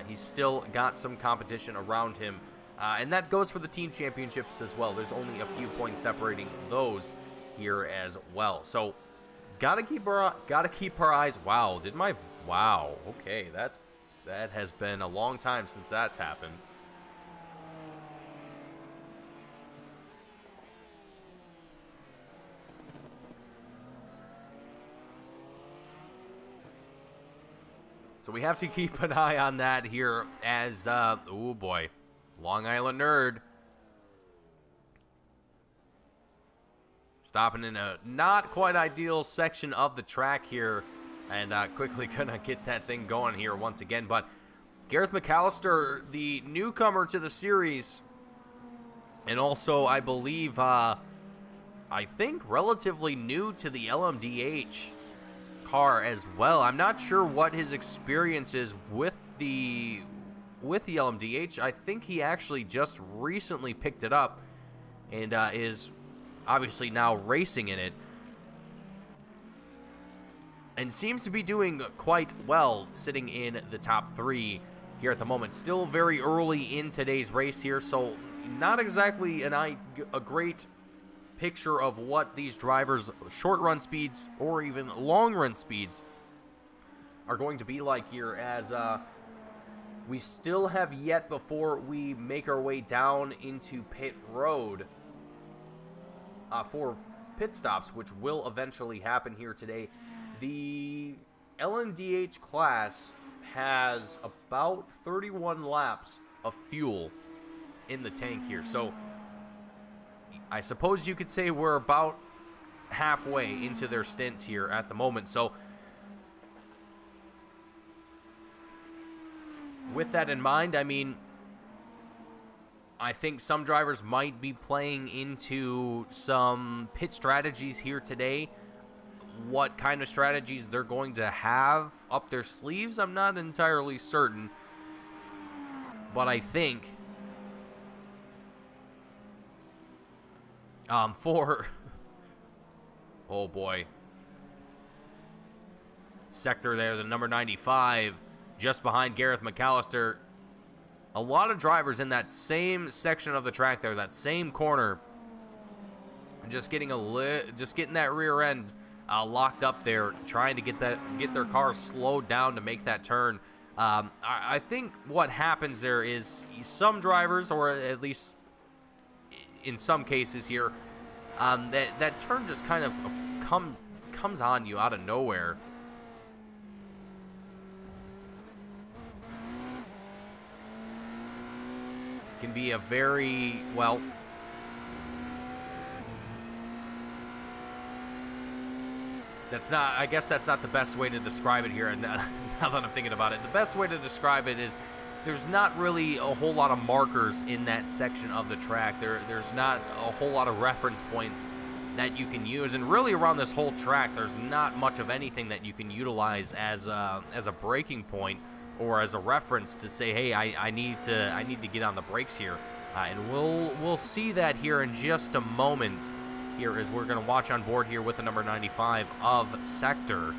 He's still got some competition around him. And that goes for the team championships as well. There's only a few points separating those here as well. So gotta keep our eyes. Wow, okay, that has been a long time since that's happened. So we have to keep an eye on that here as oh boy. Long Island Nerd stopping in a not quite ideal section of the track here, and quickly gonna get that thing going here once again. But Gareth McAllister, the newcomer to the series, and also I believe I think relatively new to the LMDH car as well. I'm not sure what his experience is with the LMDH. I think he actually just recently picked it up and is obviously now racing in it and seems to be doing quite well, sitting in the top 3 here at the moment. Still very early in today's race here, so not exactly a great picture of what these drivers' short run speeds or even long run speeds are going to be like here, as we still have yet, before we make our way down into pit road for pit stops, which will eventually happen here today. The LMDH class has about 31 laps of fuel in the tank here. So I suppose you could say we're about halfway into their stints here at the moment. So with that in mind, I mean, I think some drivers might be playing into some pit strategies here today. what kind of strategies they're going to have up their sleeves, I'm not entirely certain. But I think for oh boy, sector there, the number 95 just behind Gareth McAllister. A lot of drivers in that same section of the track there, that same corner, just getting that rear end locked up there, trying to get their car slowed down to make that turn. I think what happens there is some drivers, or at least in some cases here, that turn just kind of comes on you out of nowhere. Can be a very, well, I guess that's not the best way to describe it here. And now that I'm thinking about it, the best way to describe it is there's not really a whole lot of markers in that section of the track. There's not a whole lot of reference points that you can use, and really around this whole track, there's not much of anything that you can utilize as a braking point or as a reference to say, hey, I need to get on the brakes here, and we'll see that here in just a moment. Here as we're going to watch on board here with the number 95 of sector,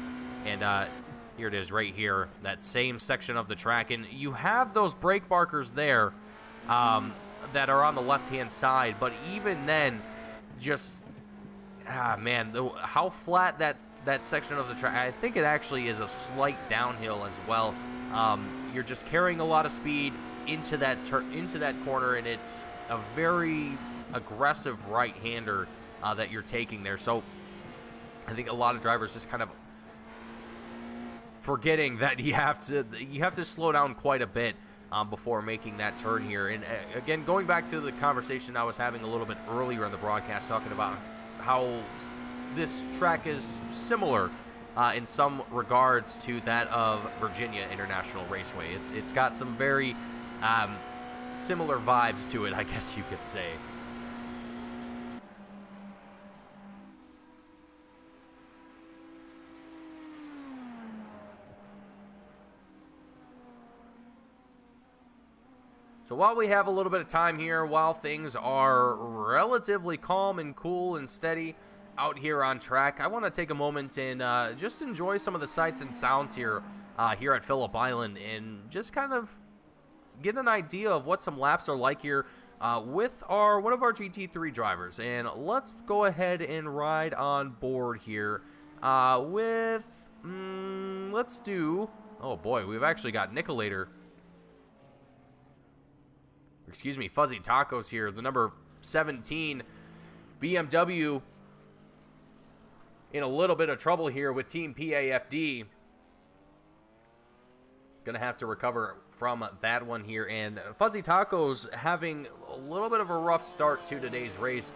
and here it is right here, that same section of the track, and you have those brake markers there that are on the left-hand side, but even then, just man, how flat that section of the track. I think it actually is a slight downhill as well. You're just carrying a lot of speed into that corner, and it's a very aggressive right-hander that you're taking there. So I think a lot of drivers just kind of forgetting that you have to slow down quite a bit before making that turn here. And again, going back to the conversation I was having a little bit earlier in the broadcast, talking about how this track is similar in some regards to that of Virginia International Raceway. It's got some very similar vibes to it, I guess you could say. So while we have a little bit of time here, while things are relatively calm and cool and steady out here on track, I want to take a moment and just enjoy some of the sights and sounds here at Phillip Island, and just kind of get an idea of what some laps are like here with one of our GT3 drivers. And let's go ahead and ride on board here with, let's do, oh boy, we've actually got Nicolator. Excuse me, Fuzzy Tacos here, the number 17 BMW, in a little bit of trouble here with Team PAFD. Gonna have to recover from that one here, and Fuzzy Tacos having a little bit of a rough start to today's race.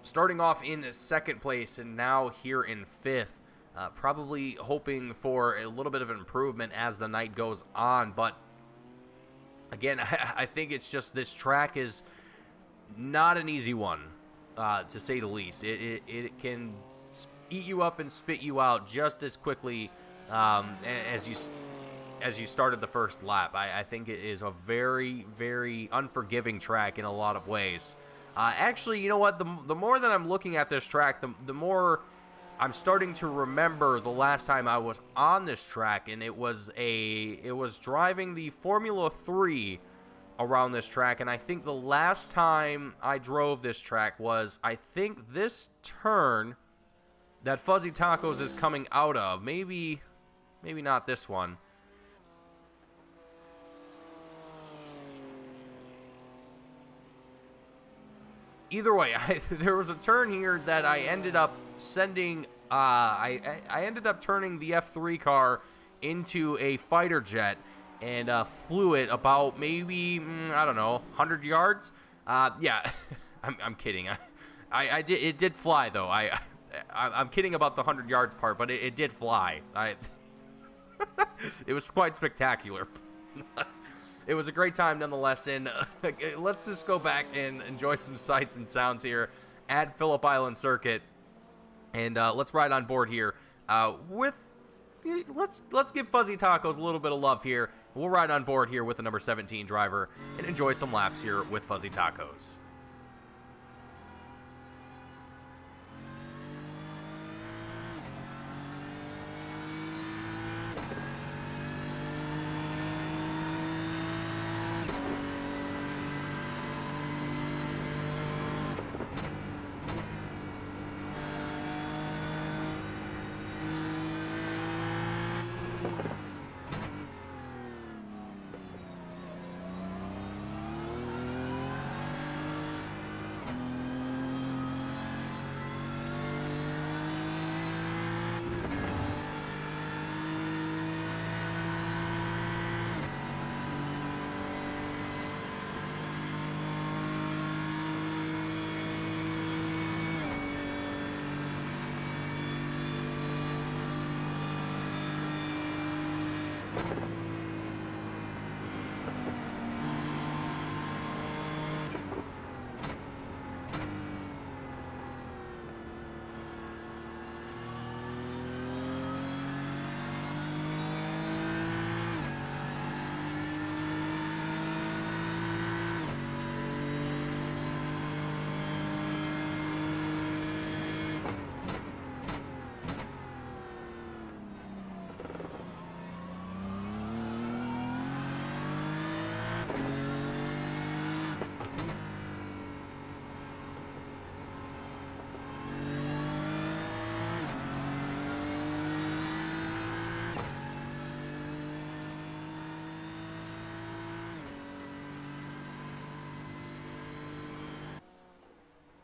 Starting off in second place and now here in fifth. Probably hoping for a little bit of improvement as the night goes on, but again, I think it's just this track is not an easy one, to say the least. It can eat you up and spit you out just as quickly as you started the first lap. I think it is a very, very unforgiving track in a lot of ways. Actually, you know what? The more that I'm looking at this track, the more I'm starting to remember the last time I was on this track, and it was driving the Formula 3 around this track, and I think the last time I drove this track was, I think, this turn that Fuzzy Tacos is coming out of. Maybe not this one. Either way, there was a turn here that I ended up sending, I ended up turning the F3 car into a fighter jet and flew it about maybe, I don't know, 100 yards. Yeah, I'm kidding. It did fly though. I'm kidding about the 100 yards part, but it did fly. It was quite spectacular. It was a great time nonetheless, and let's just go back and enjoy some sights and sounds here at Phillip Island Circuit And let's ride on board here with... Let's give Fuzzy Tacos a little bit of love here. We'll ride on board here with the number 17 driver and enjoy some laps here with Fuzzy Tacos.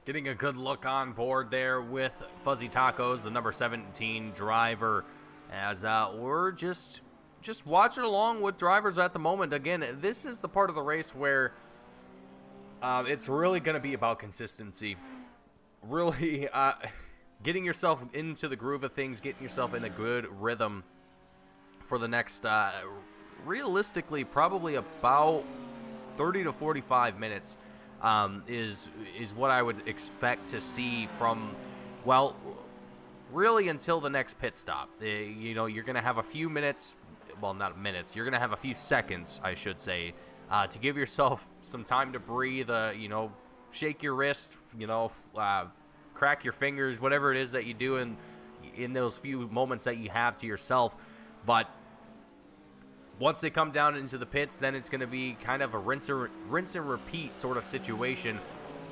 Getting a good look on board there with Fuzzy Tacos, the number 17 driver, as we're just watching along with drivers at the moment. Again, this is the part of the race where it's really going to be about consistency. Really getting yourself into the groove of things, getting yourself in a good rhythm for the next, realistically, probably about 30 to 45 minutes. Is what I would expect to see from, well, really until the next pit stop. You know, you're going to have a few minutes, well, not minutes, you're going to have a few seconds, I should say, to give yourself some time to breathe, you know, shake your wrist, you know, crack your fingers, whatever it is that you do in those few moments that you have to yourself. But once they come down into the pits, then it's going to be kind of a rinse and repeat sort of situation,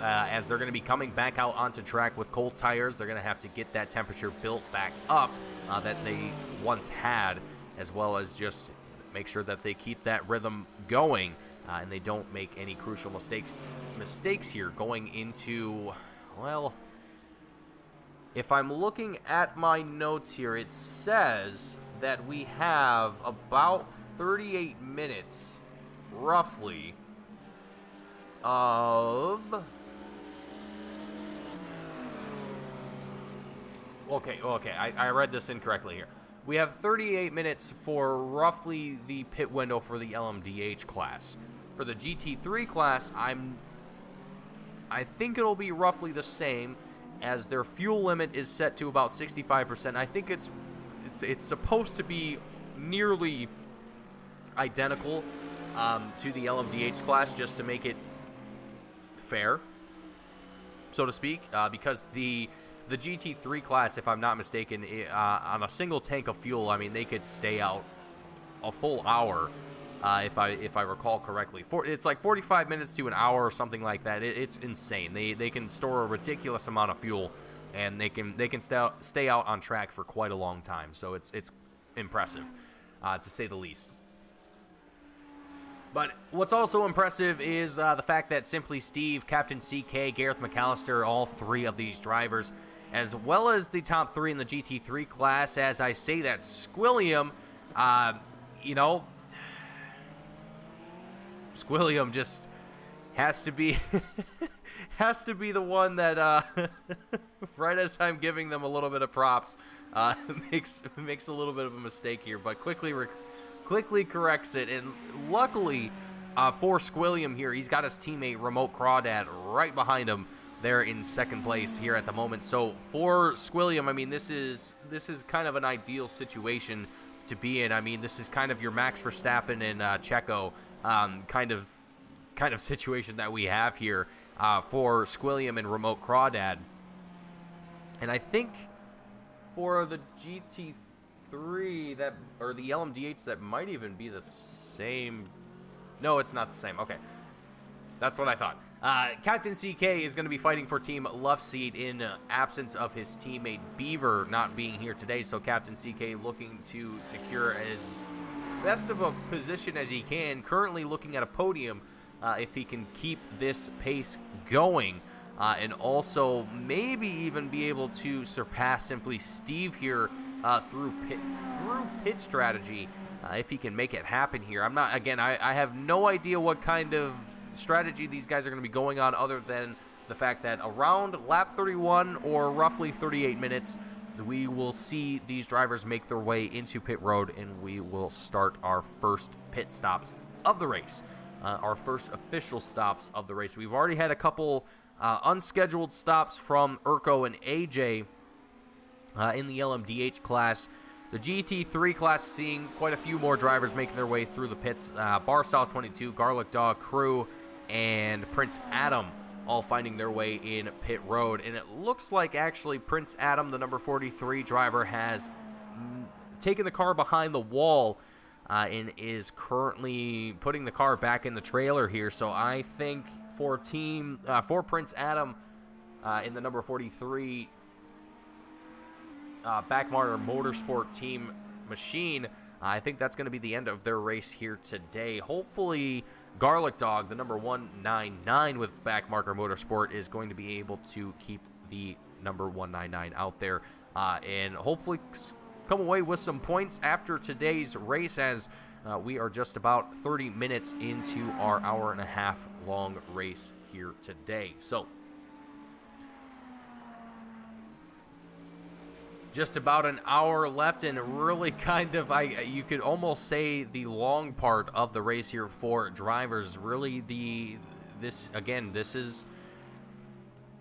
as they're going to be coming back out onto track with cold tires. They're going to have to get that temperature built back up that they once had, as well as just make sure that they keep that rhythm going and they don't make any crucial mistakes here going into, well, if I'm looking at my notes here, it says that we have about 38 minutes, roughly, of... Okay, I read this incorrectly here. We have 38 minutes for roughly the pit window for the LMDH class. For the GT3 class, I think it'll be roughly the same, as their fuel limit is set to about 65%. I think it's supposed to be nearly identical to the LMDH class, just to make it fair, so to speak, because the GT3 class, if I'm not mistaken, on a single tank of fuel, I mean, they could stay out a full hour, if I recall correctly. It's like 45 minutes to an hour or something like that. It's insane. They can store a ridiculous amount of fuel, and they can stay out on track for quite a long time. So it's impressive, to say the least. But what's also impressive is the fact that Simply Steve, Captain CK, Gareth McAllister, all three of these drivers, as well as the top three in the GT3 class, as I say that, Squilliam, you know, Squilliam just has to be the one that right as I'm giving them a little bit of props, makes a little bit of a mistake here, but quickly corrects it. And luckily for Squilliam here, he's got his teammate Remote Crawdad right behind him, there in second place here at the moment. So for Squilliam, I mean, this is kind of an ideal situation to be in. I mean, this is kind of your Max Verstappen and Checo kind of situation that we have here for Squilliam and Remote Crawdad. And I think for the GT3 that, or the LMDH, that might even be the same. No, it's not the same. Okay, that's what I thought. Captain CK is going to be fighting for Team Left Seat in absence of his teammate Beaver not being here today. So Captain CK looking to secure as best of a position as he can. Currently looking at a podium if he can keep this pace going. And also maybe even be able to surpass Simply Steve here through pit strategy if he can make it happen here. I'm not, again, I have no idea what kind of strategy these guys are going to be going on, other than the fact that around lap 31 or roughly 38 minutes, we will see these drivers make their way into pit road, and we will start our first pit stops of the race, our first official stops of the race. We've already had a couple unscheduled stops from Urko and AJ in the LMDH class. The GT3 class seeing quite a few more drivers making their way through the pits. Barstow 22, Garlic Dog Crew, and Prince Adam all finding their way in pit road. And it looks like actually Prince Adam, the number 43 driver, has taken the car behind the wall and is currently putting the car back in the trailer here. So I think for Prince Adam in the number 43 Backmarker Motorsport team machine, I think that's going to be the end of their race here today. Hopefully Garlic Dog, the number 199 with Backmarker Motorsport, is going to be able to keep the number 199 out there and hopefully come away with some points after today's race, as we are just about 30 minutes into our hour-and-a-half long race here today. So just about an hour left, and really kind of, you could almost say the long part of the race here for drivers. Really, this is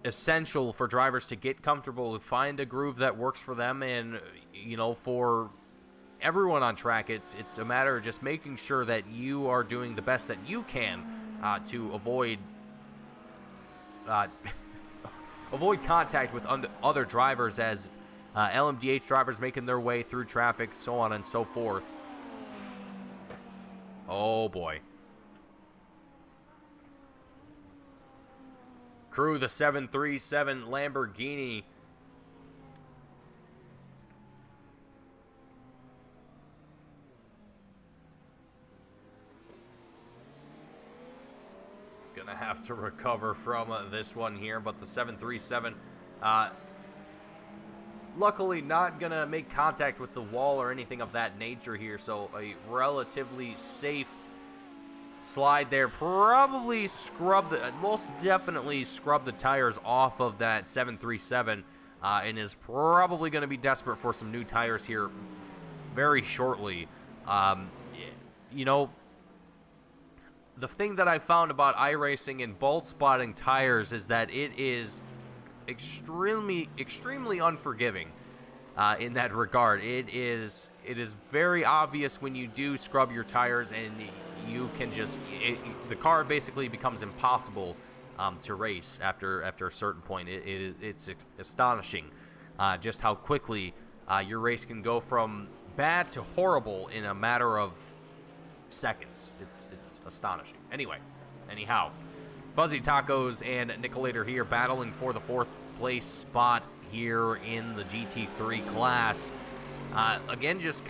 essential for drivers to get comfortable, to find a groove that works for them, and for everyone on track, it's a matter of just making sure that you are doing the best that you can to avoid contact with other drivers, as LMDH drivers making their way through traffic, so on and so forth. Oh boy. Crew, the 737 Lamborghini. Gonna have to recover from this one here, but the 737 luckily not gonna make contact with the wall or anything of that nature here, so a relatively safe slide there. Probably most definitely scrub the tires off of that 737 and is probably going to be desperate for some new tires here very shortly. The thing that I found about iRacing and bald spotting tires is that it is extremely unforgiving in that regard. It is very obvious when you do scrub your tires, and you can just the car basically becomes impossible to race after a certain point. It's astonishing just how quickly your race can go from bad to horrible in a matter of seconds. It's astonishing. Anyhow, Fuzzy Tacos and Nicolator here battling for the 4th place spot here in the GT3 class. Again, just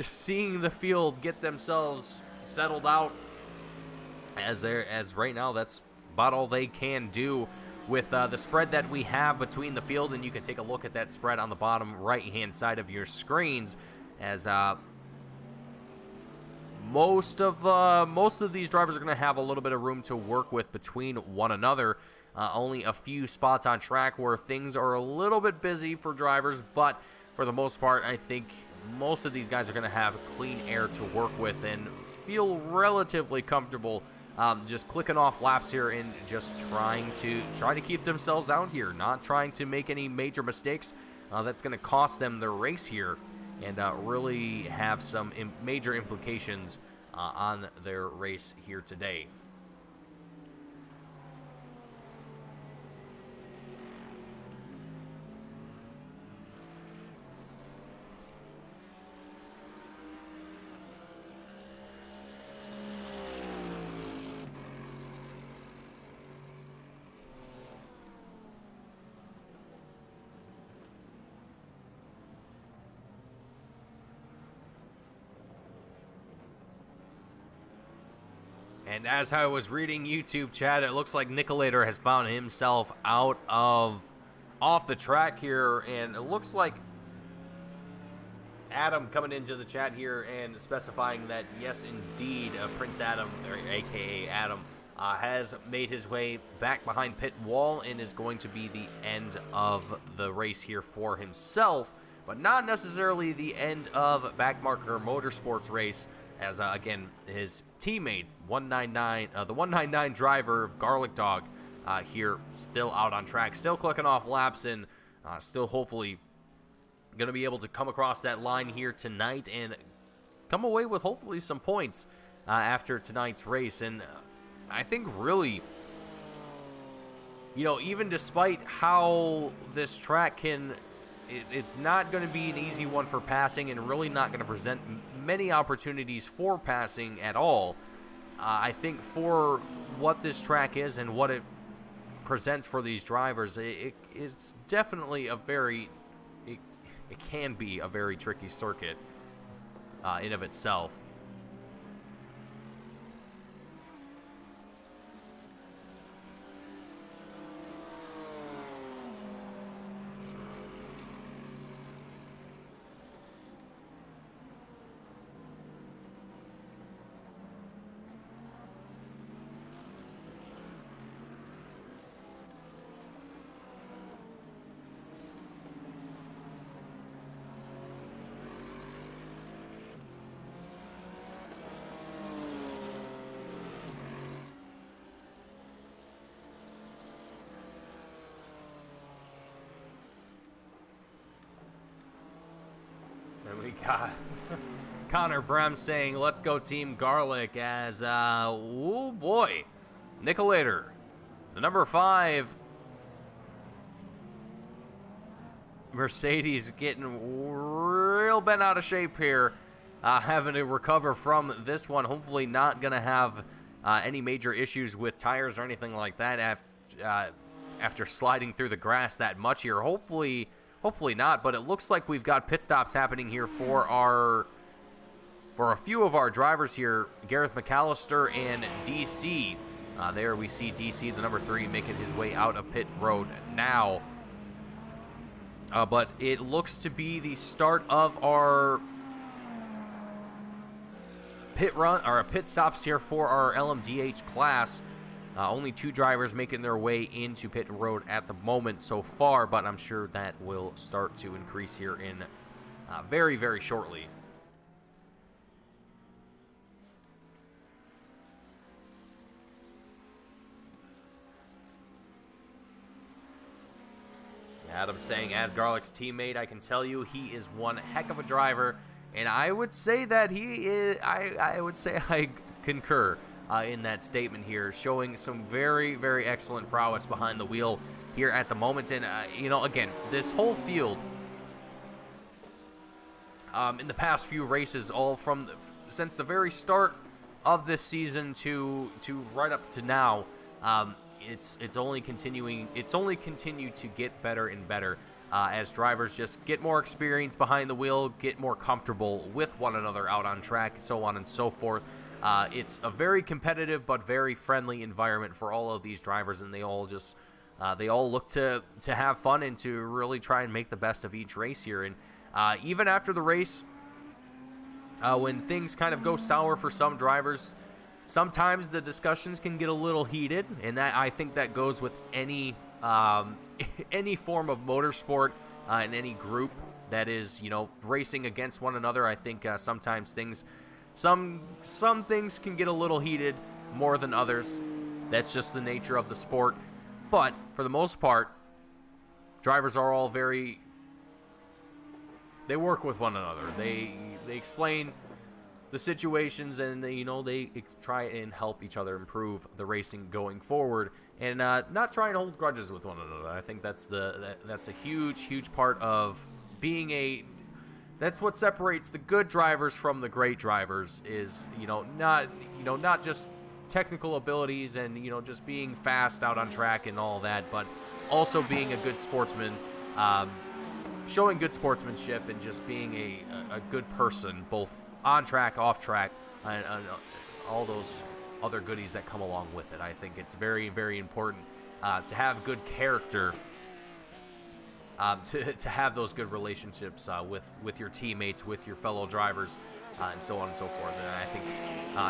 seeing the field get themselves settled out, as right now that's about all they can do with the spread that we have between the field. And you can take a look at that spread on the bottom right hand side of your screens, as most of these drivers are going to have a little bit of room to work with between one another. Only a few spots on track where things are a little bit busy for drivers, but for the most part, I think most of these guys are going to have clean air to work with and feel relatively comfortable just clicking off laps here and just trying to keep themselves out here, not trying to make any major mistakes that's going to cost them their race here and really have some major implications on their race here today. And as I was reading YouTube chat, it looks like Nicolator has found himself off the track here, and it looks like Adam coming into the chat here and specifying that yes, indeed, Prince Adam, or aka Adam, has made his way back behind pit wall and is going to be the end of the race here for himself, but not necessarily the end of Backmarker Motorsports race. As, again, his teammate, the 199 driver of Garlic Dog, here still out on track, still clicking off laps, and still hopefully going to be able to come across that line here tonight and come away with hopefully some points after tonight's race. And I think really, you know, even despite how this track can... It's not going to be an easy one for passing and really not going to present many opportunities for passing at all. I think for what this track is and what it presents for these drivers, it's definitely a very... It can be a very tricky circuit in of itself. And we got Connor Brem saying, let's go Team Garlic, as, oh boy, Nicolator, the number 5 Mercedes, getting real bent out of shape here, having to recover from this one. Hopefully not going to have any major issues with tires or anything like that after sliding through the grass that much here. Hopefully not, but it looks like we've got pit stops happening here for a few of our drivers here, Gareth McAllister and DC. There we see DC, the number 3, making his way out of pit road now. But it looks to be the start of our pit stops here for our LMDH class. Only 2 drivers making their way into pit road at the moment so far, but I'm sure that will start to increase here in very, very shortly. Adam saying, as Garlic's teammate, I can tell you he is one heck of a driver, and I would say that he is. I would say I concur in that statement here, showing some very, very excellent prowess behind the wheel here at the moment. And you know, again, this whole field in the past few races, all from since the very start of this season to right up to now, it's only continued to get better and better as drivers just get more experience behind the wheel, get more comfortable with one another out on track, so on and so forth. It's a very competitive but very friendly environment for all of these drivers, and they all look to have fun and to really try and make the best of each race here. And even after the race, when things kind of go sour for some drivers, sometimes the discussions can get a little heated, and that, I think, that goes with any any form of motorsport in any group that is, you know, racing against one another. I think sometimes some things can get a little heated, more than others. That's just the nature of the sport. But for the most part, drivers are all they work with one another. They explain the situations, and they try and help each other improve the racing going forward, and not try and hold grudges with one another. I think that's a huge part of being that's what separates the good drivers from the great drivers, is not just technical abilities and just being fast out on track and all that, but also being a good sportsman, showing good sportsmanship, and just being a good person, both on track, off track, and all those other goodies that come along with it. I think it's very, very important to have good character, to have those good relationships with your teammates, with your fellow drivers, and so on and so forth. And I think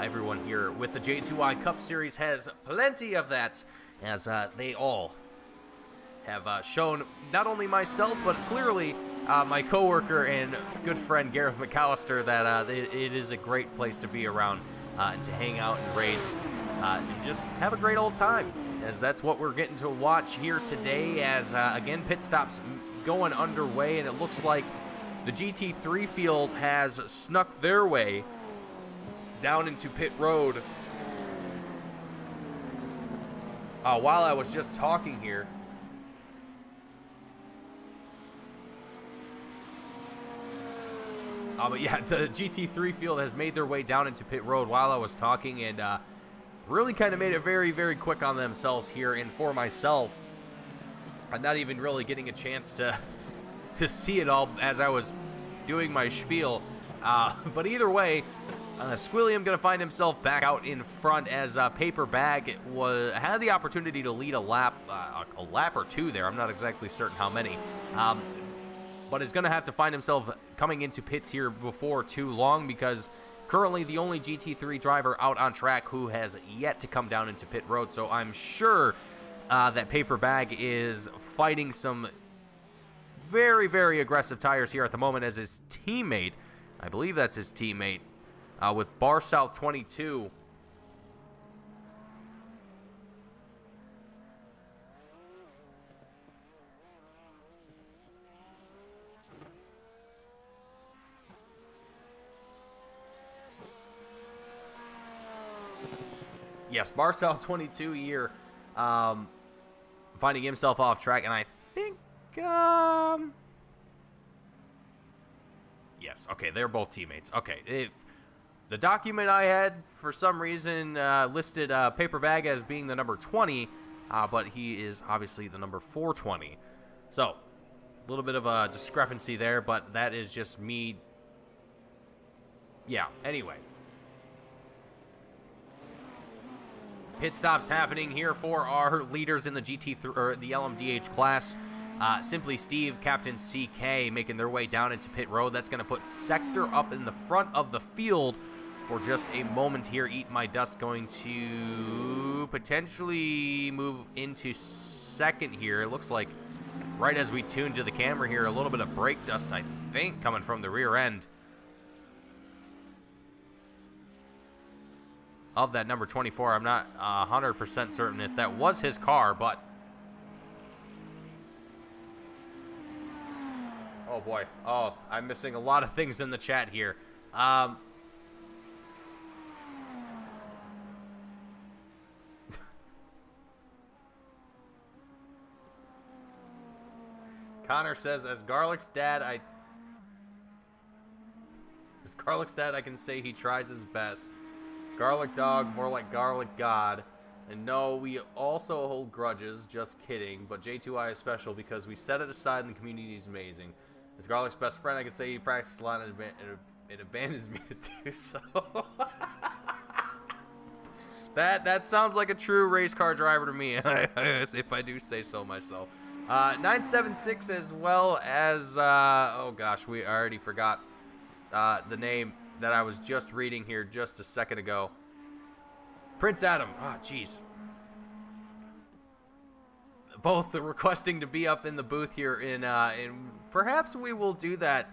everyone here with the J2I Cup Series has plenty of that, as they all have shown, not only myself, but clearly my coworker and good friend Gareth McAllister, that it is a great place to be around and to hang out and race and just have a great old time, as that's what we're getting to watch here today, as again, pit stops going underway, and it looks like the GT3 field has snuck their way down into pit road. While I was just talking here, but yeah, the GT3 field has made their way down into pit road while I was talking, and really kind of made it very, very quick on themselves here. And for myself, I'm not even really getting a chance to see it all as I was doing my spiel. But either way, Squilliam going to find himself back out in front, as Paper Bag had the opportunity to lead a lap or two there. I'm not exactly certain how many. But is going to have to find himself coming into pits here before too long, because currently the only GT3 driver out on track who has yet to come down into pit road. So I'm sure that Paper Bag is fighting some very, very aggressive tires here at the moment, as his teammate, I believe that's his teammate, with Bar South 22. Yes, Bar South 22 here, finding himself off track, and I think, yes, okay, they're both teammates. Okay, if the document I had, for some reason, listed Paper Bag as being the number 20, but he is obviously the number 420. So, a little bit of a discrepancy there, but that is just me. Yeah, anyway. Pit stops happening here for our leaders in the GT3 or the LMDH class. Simply Steve, Captain CK, making their way down into pit road. That's going to put Sector up in the front of the field for just a moment here. Eat My Dust going to potentially move into second here. It looks like right as we tune to the camera here, a little bit of brake dust, I think, coming from the rear end of that number 24. I'm not 100% certain if that was his car, but oh boy. Oh, I'm missing a lot of things in the chat here. Connor says, as Garlic's dad, I can say he tries his best. Garlic dog, more like garlic god. And no, we also hold grudges, just kidding. But J2I is special because we set it aside and the community is amazing. As Garlic's best friend, I can say he practices a lot and it abandons me to do so. That sounds like a true race car driver to me, if I do say so myself. 976, as well as, oh gosh, I already forgot the name that I was just reading here just a second ago. Prince Adam. Ah, jeez. Both requesting to be up in the booth here in perhaps we will do that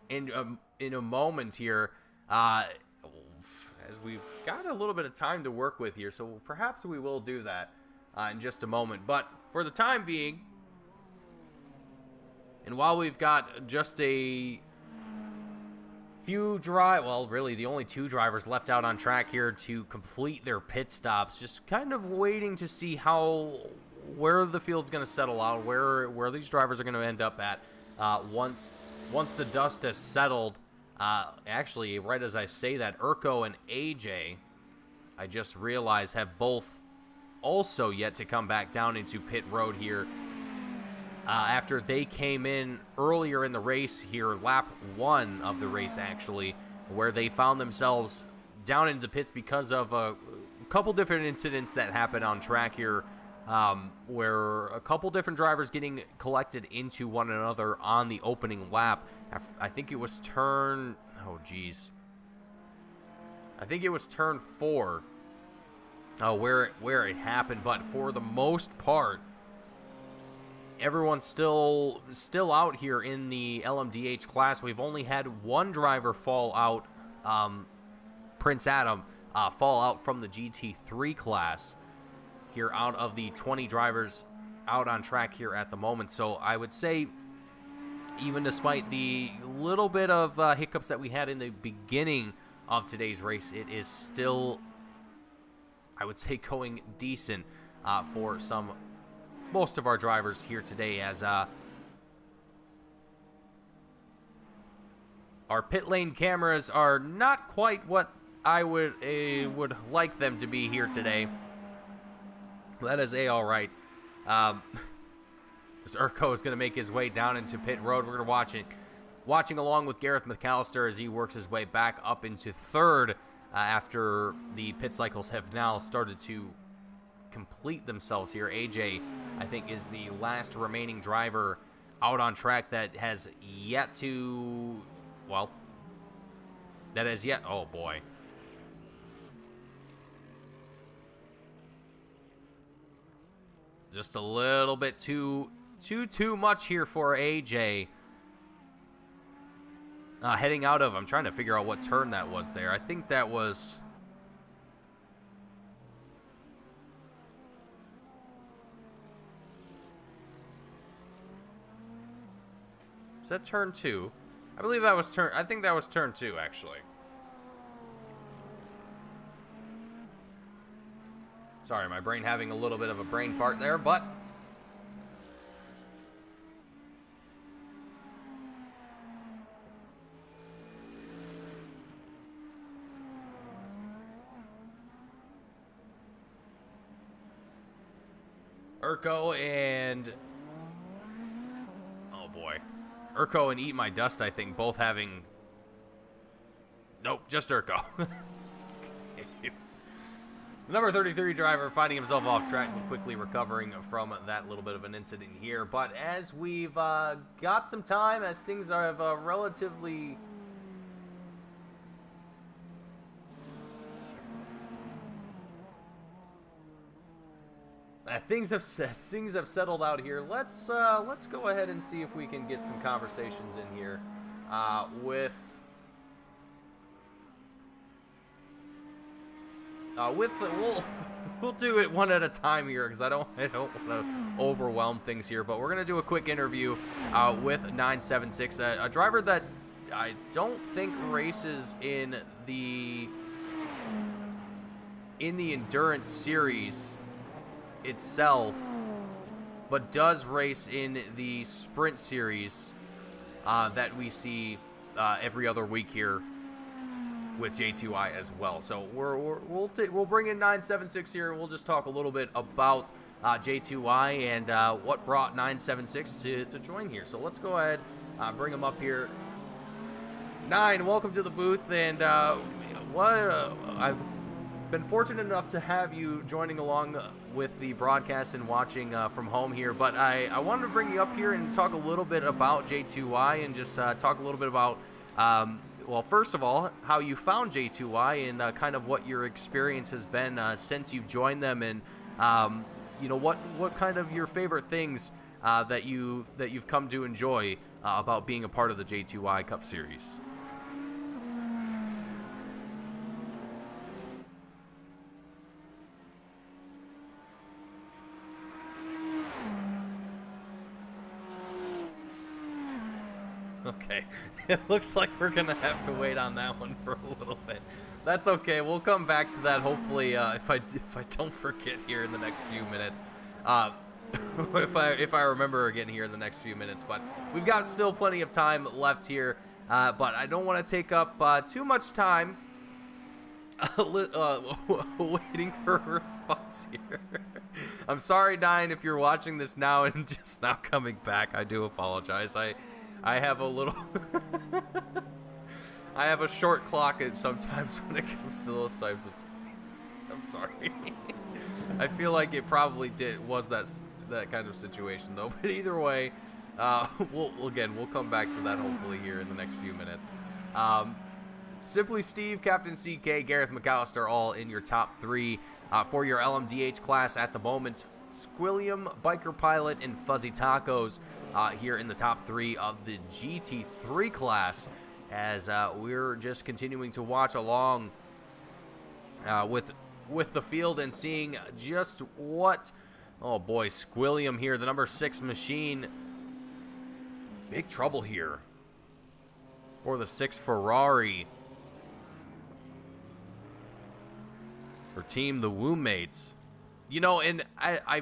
in a moment here. as we've got a little bit of time to work with here, so perhaps we will do that in just a moment. But for the time being, and while we've got just a few really the only 2 drivers left out on track here to complete their pit stops, just kind of waiting to see where the field's going to settle out, where these drivers are going to end up at once the dust has settled. Actually, right as I say that, Urko and AJ, I just realized, have both also yet to come back down into pit road here. After they came in earlier in the race here, lap 1 of the race actually, where they found themselves down into the pits because of a couple different incidents that happened on track here, where a couple different drivers getting collected into one another on the opening lap. I think it was turn 4 where it happened, but for the most part, everyone's still out here in the LMDH class. We've only had 1 driver fall out, Prince Adam, fall out from the GT3 class here out of the 20 drivers out on track here at the moment. So I would say, even despite the little bit of hiccups that we had in the beginning of today's race, it is still, I would say, going decent for most of our drivers here today, as our pit lane cameras are not quite what I would like them to be here today. That is all right. As Urko is going to make his way down into pit road, we're going to watching along with Gareth McAllister as he works his way back up into 3rd after the pit cycles have now started to complete themselves here. AJ, I think, is the last remaining driver out on track that has yet to, oh boy. Just a little bit too much here for AJ. Heading out of, I'm trying to figure out what turn that was there. I think that was, is that turn 2? I believe that was I think that was turn 2, actually. Sorry, my brain having a little bit of a brain fart there, but Urko and, oh boy, Urko and Eat My Dust, I think, both having, nope, just Urko. The number 33 driver finding himself off track, but quickly recovering from that little bit of an incident here. But as we've got some time, as things have relatively things have settled out here. Let's go ahead and see if we can get some conversations in here we'll do it one at a time here, because I don't want to overwhelm things here. But we're gonna do a quick interview with 976, a driver that I don't think races in the endurance series itself, but does race in the sprint series that we see every other week here with J2I as well. So we'll bring in 976 here. We'll just talk a little bit about J2I and what brought 976 to join here. So let's go ahead, bring him up here. 9, welcome to the booth, and I've been fortunate enough to have you joining along with the broadcast and watching from home here, but I wanted to bring you up here and talk a little bit about J2I and just talk a little bit about well, first of all, how you found J2I and kind of what your experience has been since you've joined them, and what kind of your favorite things that you've come to enjoy about being a part of the J2I Cup Series. Okay. It looks like we're going to have to wait on that one for a little bit. That's okay. We'll come back to that hopefully if I don't forget here in the next few minutes. If I remember again here in the next few minutes, but we've got still plenty of time left here, but I don't want to take up too much time waiting for a response here. I'm sorry, Nine, if you're watching this now and just now coming back. I do apologize. I have a little I have a short clock sometimes when it comes to those types of things. I'm sorry. I feel like it probably was that kind of situation though. But either way, we'll come back to that hopefully here in the next few minutes. Simply Steve, Captain CK, Gareth McAllister, all in your top 3 for your LMDH class at the moment. Squilliam, Biker Pilot, and Fuzzy Tacos here in the top 3 of the GT3 class, as we're just continuing to watch along with the field and seeing just what, oh boy, Squilliam here, the number 6 machine, big trouble here for the 6 Ferrari. Or team the Woommates. You know, and I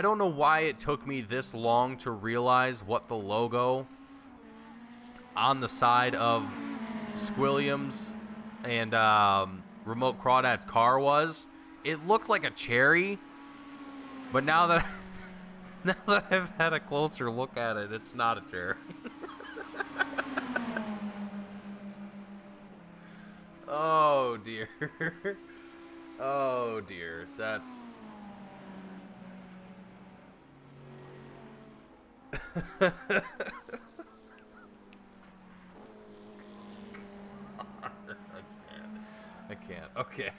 don't know why it took me this long to realize what the logo on the side of Squilliam's and Remote Crawdad's car was. It looked like a cherry, but now that I've had a closer look at it, it's not a cherry. Oh dear. Oh dear, that's I can't. Okay.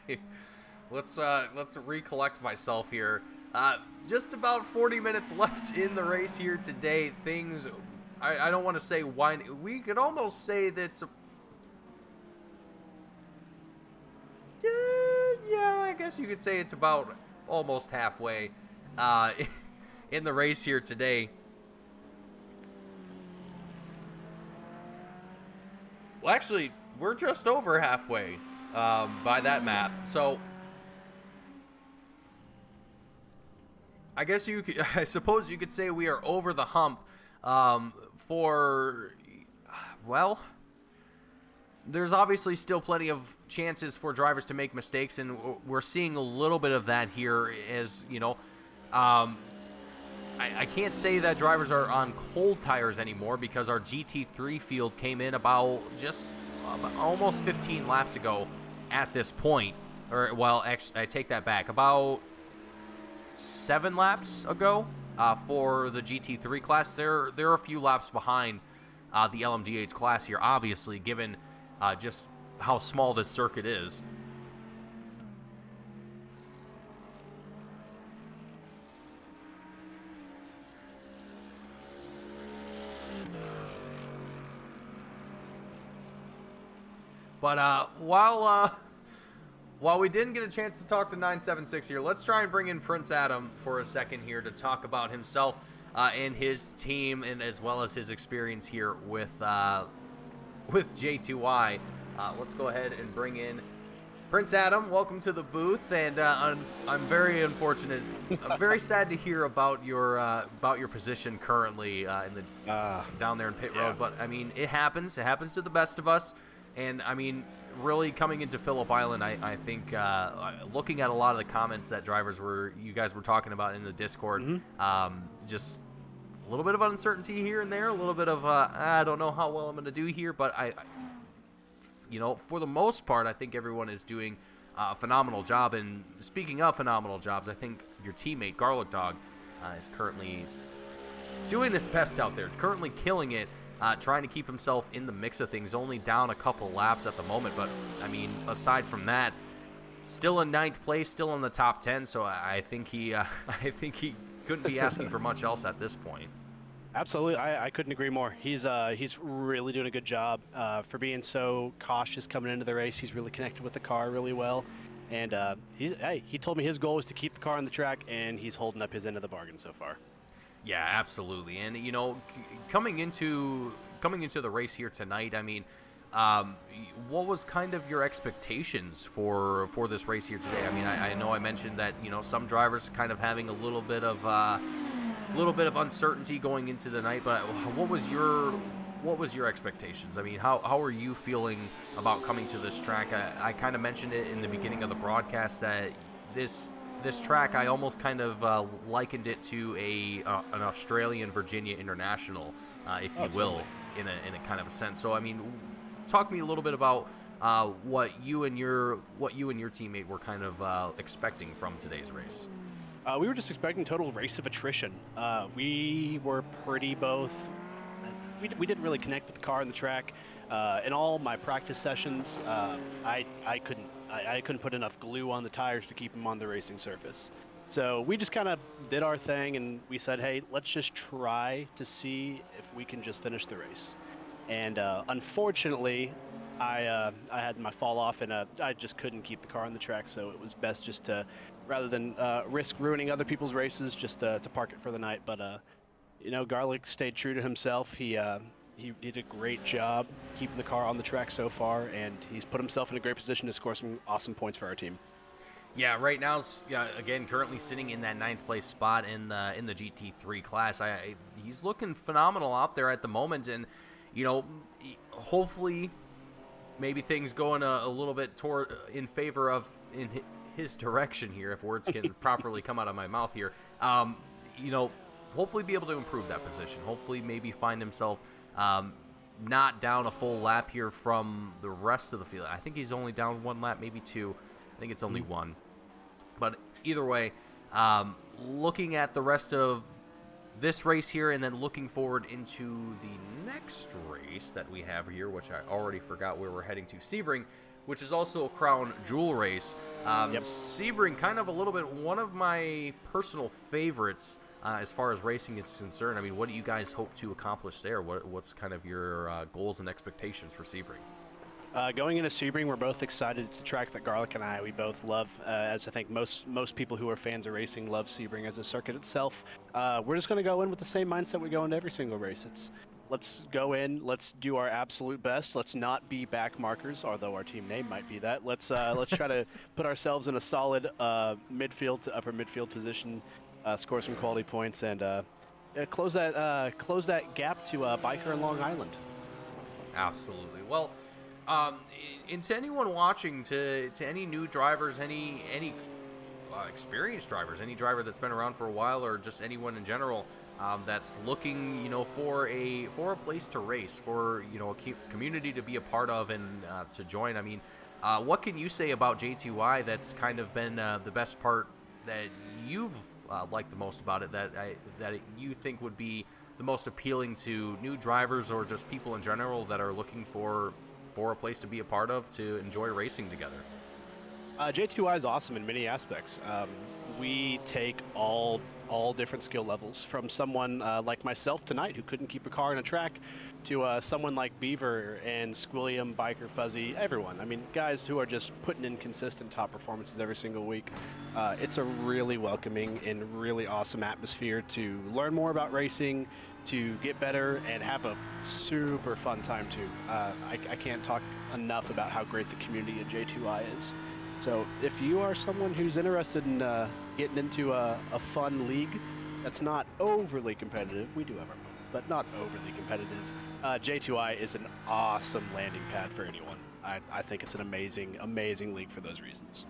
Let's recollect myself here. Just about 40 minutes left in the race here today. Things I don't want to say why, we could almost say that it's yeah, I guess you could say it's about almost halfway in the race here today. Well, actually, we're just over halfway by that math. So I guess I suppose you could say we are over the hump for, well, there's obviously still plenty of chances for drivers to make mistakes, and we're seeing a little bit of that here as, you know, I can't say that drivers are on cold tires anymore because our GT3 field came in about almost 15 laps ago at this point. Or, well, actually, I take that back. About 7 laps ago for the GT3 class. They're a few laps behind the LMDH class here, obviously, given just how small this circuit is. But while we didn't get a chance to talk to 976 here, let's try and bring in Prince Adam for a second here to talk about himself and his team, and as well as his experience here with J2I. Let's go ahead and bring in Prince Adam. Welcome to the booth, and I'm very unfortunate. I'm very sad to hear about your position currently in the down there in pit road. But I mean, it happens. It happens to the best of us. And I mean, really coming into Phillip Island, I think looking at a lot of the comments that you guys were talking about in the Discord, just a little bit of uncertainty here and there, a little bit of I don't know how well I'm going to do here, but I you know, for the most part, I think everyone is doing a phenomenal job. And speaking of phenomenal jobs, I think your teammate Garlic Dog is currently doing his best out there, currently killing it. Trying to keep himself in the mix of things, only down a couple laps at the moment. But, I mean, aside from that, still in 9th place, still in the top 10. So I think he couldn't be asking for much else at this point. Absolutely. I couldn't agree more. He's really doing a good job for being so cautious coming into the race. He's really connected with the car really well. And he told me his goal was to keep the car on the track, and he's holding up his end of the bargain so far. Yeah, absolutely. And, you know, coming into coming into the race here tonight, I mean, what was kind of your expectations for this race here today? I mean, I know I mentioned that, you know, some drivers kind of having a little bit of uncertainty going into the night, but what was your expectations? I mean, how are you feeling about coming to this track? I kind of mentioned it in the beginning of the broadcast that this track, I almost kind of likened it to an Australian Virginia International, if you will, in a kind of a sense. So I mean, talk to me a little bit about what you and your teammate were kind of expecting from today's race. We were just expecting total race of attrition. We were pretty both. We didn't really connect with the car and the track. In all my practice sessions, I couldn't put enough glue on the tires to keep them on the racing surface. So we just kind of did our thing, and we said, hey, let's just try to see if we can just finish the race. And unfortunately, I had my fall off, and I just couldn't keep the car on the track. So it was best just to, rather than risk ruining other people's races, just to park it for the night. But you know, Garlic stayed true to himself. He did a great job keeping the car on the track so far, and he's put himself in a great position to score some awesome points for our team. Yeah, right now, again, currently sitting in that 9th place spot in the GT3 class. He's looking phenomenal out there at the moment, and you know, hopefully, maybe things going a little bit in favor of in his direction here, if words can properly come out of my mouth here. You know, hopefully be able to improve that position. Hopefully, maybe find himself not down a full lap here from the rest of the field. I think he's only down 1 lap, maybe 2. I think it's only 1. But either way, looking at the rest of this race here and then looking forward into the next race that we have here, which I already forgot where we're heading to, Sebring, which is also a Crown Jewel race. Sebring, kind of a little bit one of my personal favorites as far as racing is concerned. I mean, what do you guys hope to accomplish there? What's kind of your goals and expectations for Sebring? Going into Sebring, we're both excited. It's a track that Garlic and we both love, as I think most people who are fans of racing love Sebring as a circuit itself. We're just going to go in with the same mindset we go into every single race. Let's go in, let's do our absolute best. Let's not be back markers, although our team name might be that. Let's try to put ourselves in a solid midfield to upper midfield position, score some quality points, and close that gap to Biker and Long Island. Absolutely. Well, and to anyone watching, to any new drivers, any experienced drivers, any driver that's been around for a while, or just anyone in general that's looking, you know, for a place to race, for, you know, a community to be a part of and to join. I mean, what can you say about J2I that's kind of been the best part that you've liked the most about it, that you think would be the most appealing to new drivers or just people in general that are looking for a place to be a part of, to enjoy racing together? J2I is awesome in many aspects. We take all different skill levels, from someone like myself tonight who couldn't keep a car on a track, to someone like Beaver and Squilliam, Biker, Fuzzy, everyone. I mean, guys who are just putting in consistent top performances every single week. It's a really welcoming and really awesome atmosphere to learn more about racing, to get better, and have a super fun time too. I can't talk enough about how great the community at J2I is. So if you are someone who's interested in getting into a fun league that's not overly competitive, we do have our moments, but not overly competitive, J2I is an awesome landing pad for anyone. I think it's an amazing league for those reasons.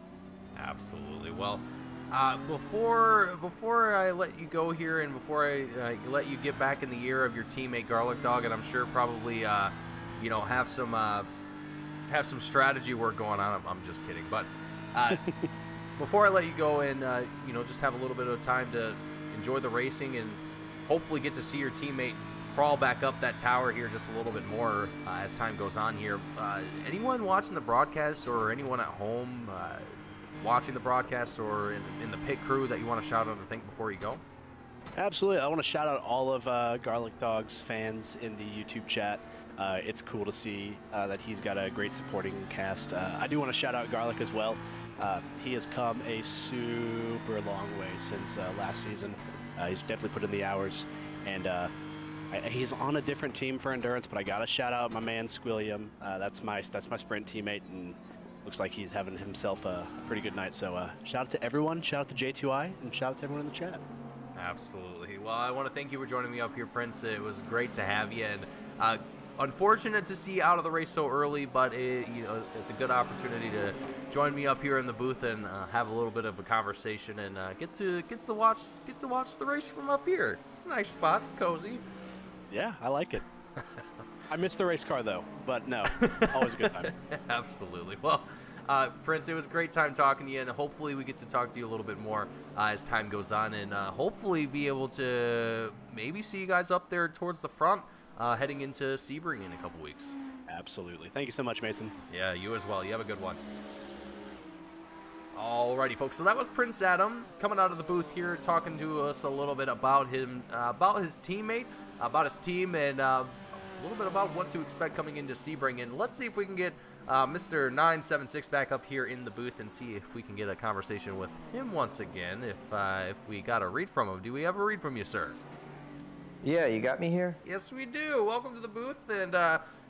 Absolutely. Well, before I let you go here, and before I let you get back in the ear of your teammate Garlic Dog, and I'm sure probably you know, have some strategy work going on. I'm just kidding, but before I let you go and you know, just have a little bit of time to enjoy the racing and hopefully get to see your teammate crawl back up that tower here just a little bit more as time goes on here. Anyone watching the broadcast, or anyone at home watching the broadcast, or in the pit crew that you want to shout out, I think, before you go? Absolutely. I want to shout out all of Garlic Dog's fans in the YouTube chat. It's cool to see that he's got a great supporting cast. I do want to shout out Garlic as well. He has come a super long way since last season. He's definitely put in the hours, and He's on a different team for endurance, but I gotta shout out my man Squilliam. That's my sprint teammate, and looks like he's having himself a pretty good night. So shout out to everyone, shout out to J2I, and shout out to everyone in the chat. Absolutely. Well, I want to thank you for joining me up here, Prince. It was great to have you, and unfortunate to see you out of the race so early, but it's a good opportunity to join me up here in the booth and have a little bit of a conversation and get to watch the race from up here. It's a nice spot, cozy. Yeah, I like it. I missed the race car though, but no, always a good time. Absolutely. Well, Prince, it was a great time talking to you, and hopefully we get to talk to you a little bit more as time goes on, and hopefully be able to maybe see you guys up there towards the front heading into Sebring in a couple weeks. Absolutely. Thank you so much, Mason. Yeah, you as well. You have a good one. Alrighty, folks. So that was Prince Adam coming out of the booth here, talking to us a little bit about him, about his teammate, about his team, and a little bit about what to expect coming into Sebring. And let's see if we can get Mr. 976 back up here in the booth and see if we can get a conversation with him once again. If we got a read from him, do we have a read from you, sir? Yeah, you got me here? Yes, we do. Welcome to the booth, and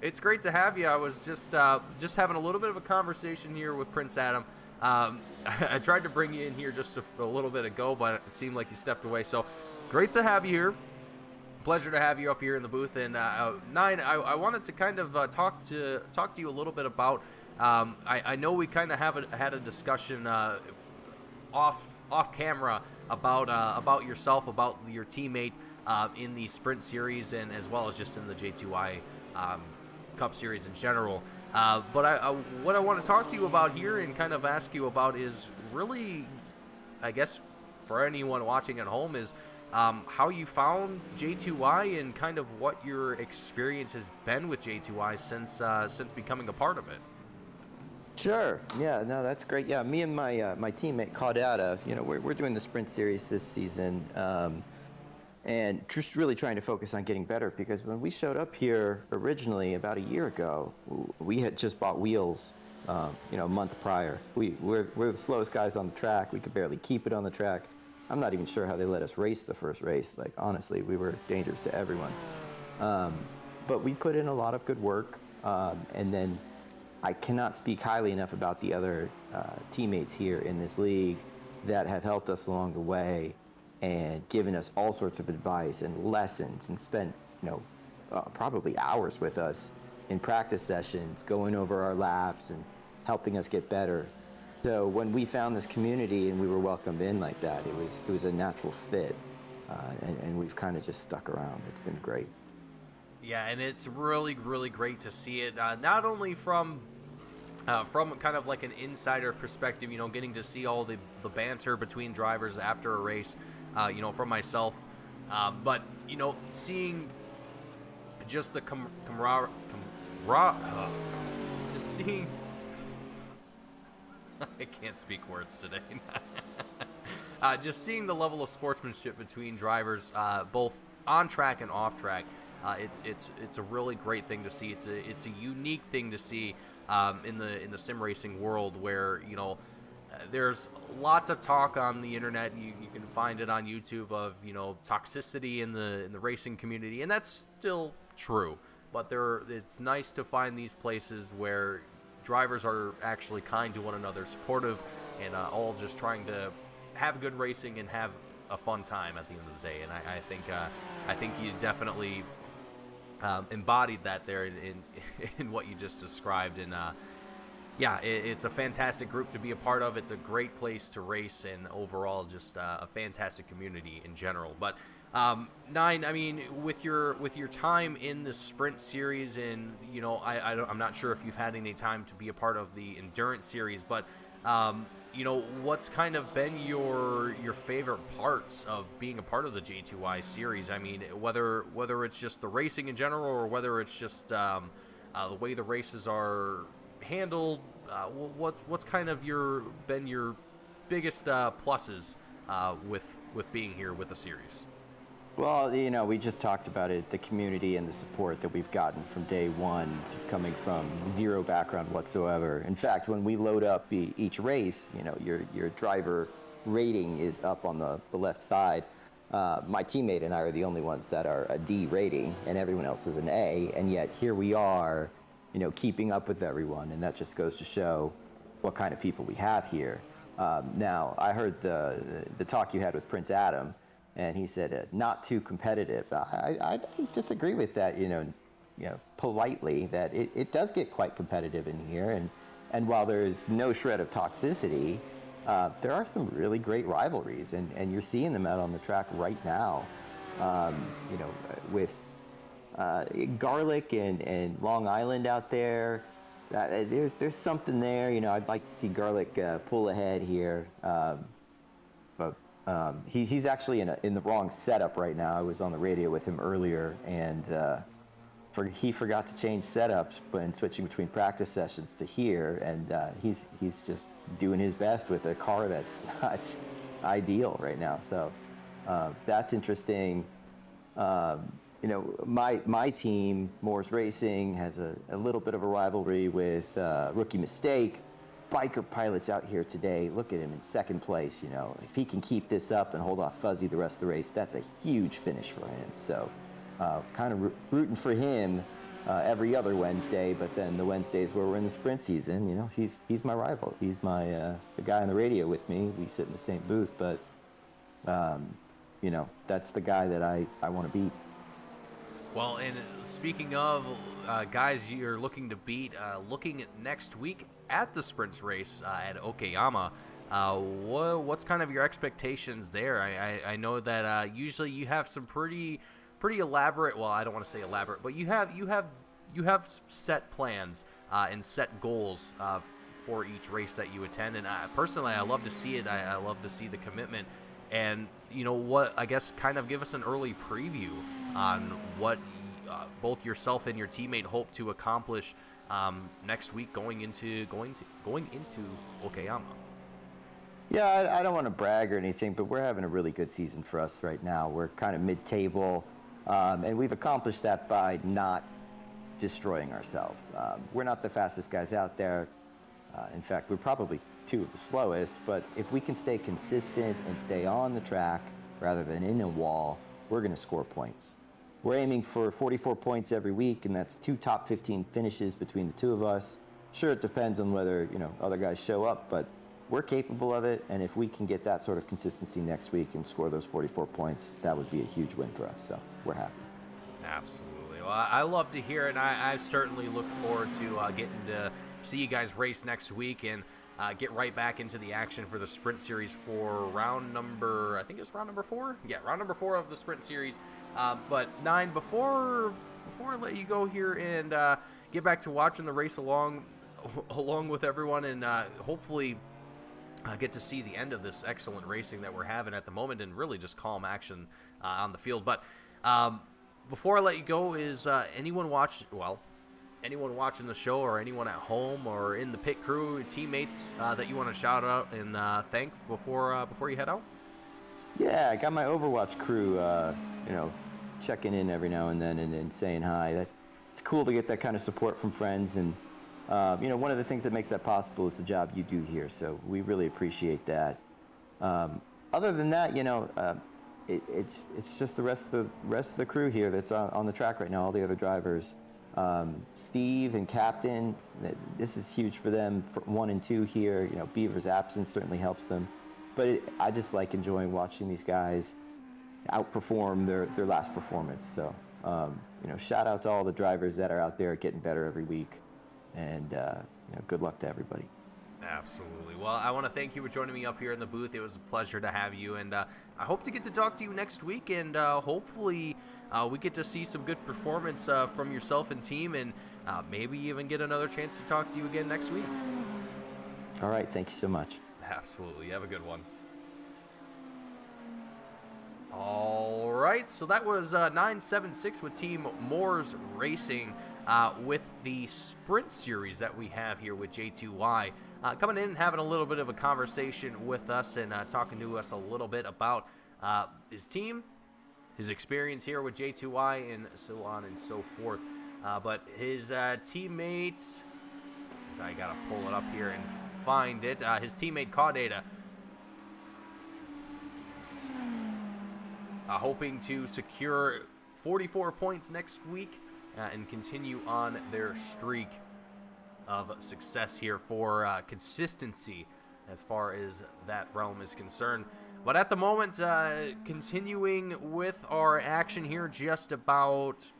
it's great to have you. I was just having a little bit of a conversation here with Prince Adam. I tried to bring you in here just a little bit ago, but it seemed like you stepped away. So great to have you here. Pleasure to have you up here in the booth. And Nine, I wanted to kind of talk to you a little bit about. I know we kind of had a discussion off camera about yourself, about your teammate in the Sprint Series, and as well as just in the J2I Cup Series in general. But what I want to talk to you about here and kind of ask you about is really, I guess, for anyone watching at home, is how you found J2I and kind of what your experience has been with J2I since becoming a part of it. Sure. Yeah, no, that's great. Yeah, me and my my teammate Caudata, we're doing the Sprint Series this season. And just really trying to focus on getting better, because when we showed up here originally about a year ago, we had just bought wheels, a month prior. We're the slowest guys on the track. We could barely keep it on the track. I'm not even sure how they let us race the first race. Like, honestly, we were dangerous to everyone. But we put in a lot of good work, and then I cannot speak highly enough about the other teammates here in this league that have helped us along the way and given us all sorts of advice and lessons, and spent probably hours with us in practice sessions, going over our laps and helping us get better. So when we found this community and we were welcomed in like that, it was a natural fit, and we've kind of just stuck around. It's been great. Yeah, and it's really, really great to see it, not only from kind of like an insider perspective, getting to see all the banter between drivers after a race, from myself, but seeing just the just seeing I can't speak words today. Just seeing the level of sportsmanship between drivers, both on track and off track, it's a really great thing to see. It's a unique thing to see in the sim racing world, where there's lots of talk on the internet. You can find it on YouTube of toxicity in the racing community, and that's still true. But it's nice to find these places where drivers are actually kind to one another, supportive, and all just trying to have good racing and have a fun time at the end of the day. And I think you definitely embodied that there in what you just described. And yeah, it's a fantastic group to be a part of. It's a great place to race, and overall just a fantastic community in general. But Nine, I mean, with your time in the Sprint Series, and I'm not sure if you've had any time to be a part of the Endurance Series, but what's kind of been your favorite parts of being a part of the J2I Series? I mean, whether it's just the racing in general, or whether it's just the way the races are handled, what's kind of been your biggest pluses with being here with the series? Well, we just talked about it, the community and the support that we've gotten from day one, just coming from zero background whatsoever. In fact, when we load up each race, your driver rating is up on the left side. My teammate and I are the only ones that are a D rating, and everyone else is an A, and yet here we are, keeping up with everyone, and that just goes to show what kind of people we have here. Now, I heard the talk you had with Prince Adam, and he said not too competitive. I disagree with that, politely, that it does get quite competitive in here, and while there's no shred of toxicity, there are some really great rivalries, and you're seeing them out on the track right now. With Garlic and Long Island out there, there's something there. I'd like to see Garlic pull ahead here, but he's actually in the wrong setup right now. I was on the radio with him earlier, and he forgot to change setups when switching between practice sessions to here, and he's just doing his best with a car that's not ideal right now. So that's interesting. My team, Moore's Racing, has a little bit of a rivalry with Rookie Mistake. Biker Pilot's out here today. Look at him in second place. If he can keep this up and hold off Fuzzy the rest of the race, that's a huge finish for him. So kind of rooting for him every other Wednesday, but then the Wednesdays where we're in the sprint season, he's my rival. He's my the guy on the radio with me. We sit in the same booth, but that's the guy that I want to beat. Well, and speaking of guys you're looking to beat, looking at next week at the sprints race at Okayama, what's kind of your expectations there? I know that usually you have some pretty elaborate, well, I don't want to say elaborate, but you have set plans and set goals for each race that you attend, and personally I love to see it. I love to see the commitment, and what, I guess, kind of give us an early preview on what both yourself and your teammate hope to accomplish next week going into Okayama. Yeah, I don't want to brag or anything, but we're having a really good season for us right now. We're kind of mid-table, and we've accomplished that by not destroying ourselves. We're not the fastest guys out there. In fact, we're probably two of the slowest, but if we can stay consistent and stay on the track rather than in a wall, we're going to score points. We're aiming for 44 points every week, and that's 2 top 15 finishes between the two of us. Sure, it depends on whether other guys show up, but we're capable of it, and if we can get that sort of consistency next week and score those 44 points, that would be a huge win for us, so we're happy. Absolutely. Well, I love to hear it, and I certainly look forward to getting to see you guys race next week and get right back into the action for the sprint series for round number, I think it's round number 4? Yeah, round number 4 of the sprint series. But 9, before I let you go here and get back to watching the race along with everyone, and hopefully get to see the end of this excellent racing that we're having at the moment, and really just calm action on the field. But before I let you go, is anyone watching the show, or anyone at home or in the pit crew, teammates that you want to shout out and thank before you head out? Yeah, I got my Overwatch crew, checking in every now and then and saying hi. It's cool to get that kind of support from friends, and one of the things that makes that possible is the job you do here, so we really appreciate that. Other than that, it's just the rest of the crew here that's on the track right now, all the other drivers. Steve and Captain, this is huge for them, for 1 and 2 here. Beaver's absence certainly helps them, but I just like enjoying watching these guys outperform their last performance. So shout out to all the drivers that are out there getting better every week, and good luck to everybody. Absolutely. Well, I want to thank you for joining me up here in the booth. It was a pleasure to have you, and I hope to get to talk to you next week, and hopefully we get to see some good performance from yourself and team, and maybe even get another chance to talk to you again next week. All right. Thank you so much. Absolutely. Have a good one. All right, so that was 976 with Team Moore's Racing with the sprint series that we have here with J2Y. Coming in and having a little bit of a conversation with us and talking to us a little bit about his team, his experience here with J2Y, and so on and so forth. But his teammate, I got to pull it up here and find it, his teammate Caudata hoping to secure 44 points next week and continue on their streak of success here for consistency as far as that realm is concerned. But at the moment, continuing with our action here, just about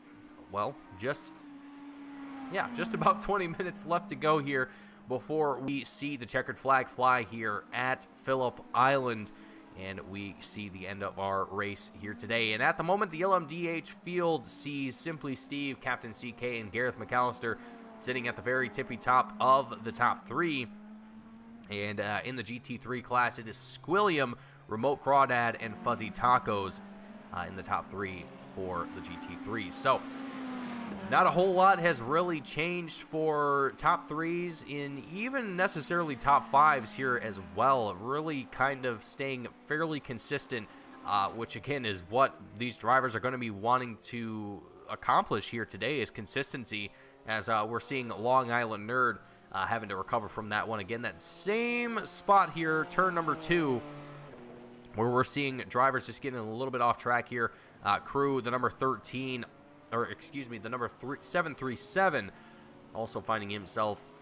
20 minutes left to go here before we see the checkered flag fly here at Phillip Island, and we see the end of our race here today. And at the moment, the LMDH field sees Simply Steve, Captain CK, and Gareth McAllister sitting at the very tippy top of the top three. And in the GT3 class, it is Squilliam, Remote Crawdad, and Fuzzy Tacos in the top three for the GT3. So not a whole lot has really changed for top threes, in even necessarily top fives here as well. Really kind of staying fairly consistent, which again is what these drivers are going to be wanting to accomplish here today, is consistency, as we're seeing Long Island Nerd having to recover from that one. Again, that same spot here, turn number 2, where we're seeing drivers just getting a little bit off track here. Crew, the number 13, or excuse me, the number 737, also finding himself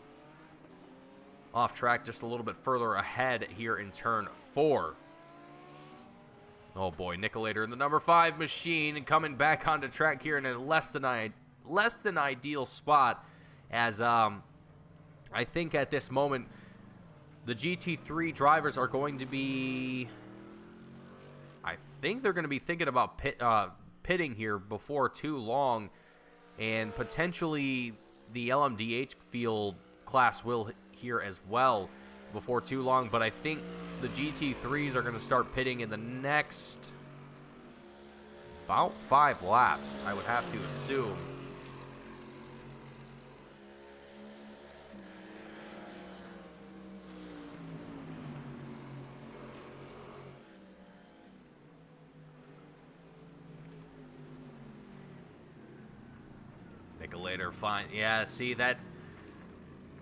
off track just a little bit further ahead here in turn 4. Oh boy, Nicolator in the number 5 machine coming back onto track here in a less than ideal spot, as I think at this moment the GT3 drivers are going to be, I think they're going to be thinking about pitting here before too long, and potentially the LMDH field class will here as well before too long. But I think the GT3s are going to start pitting in the next about 5 laps, I would have to assume. Nicolator, fine. Yeah, see, that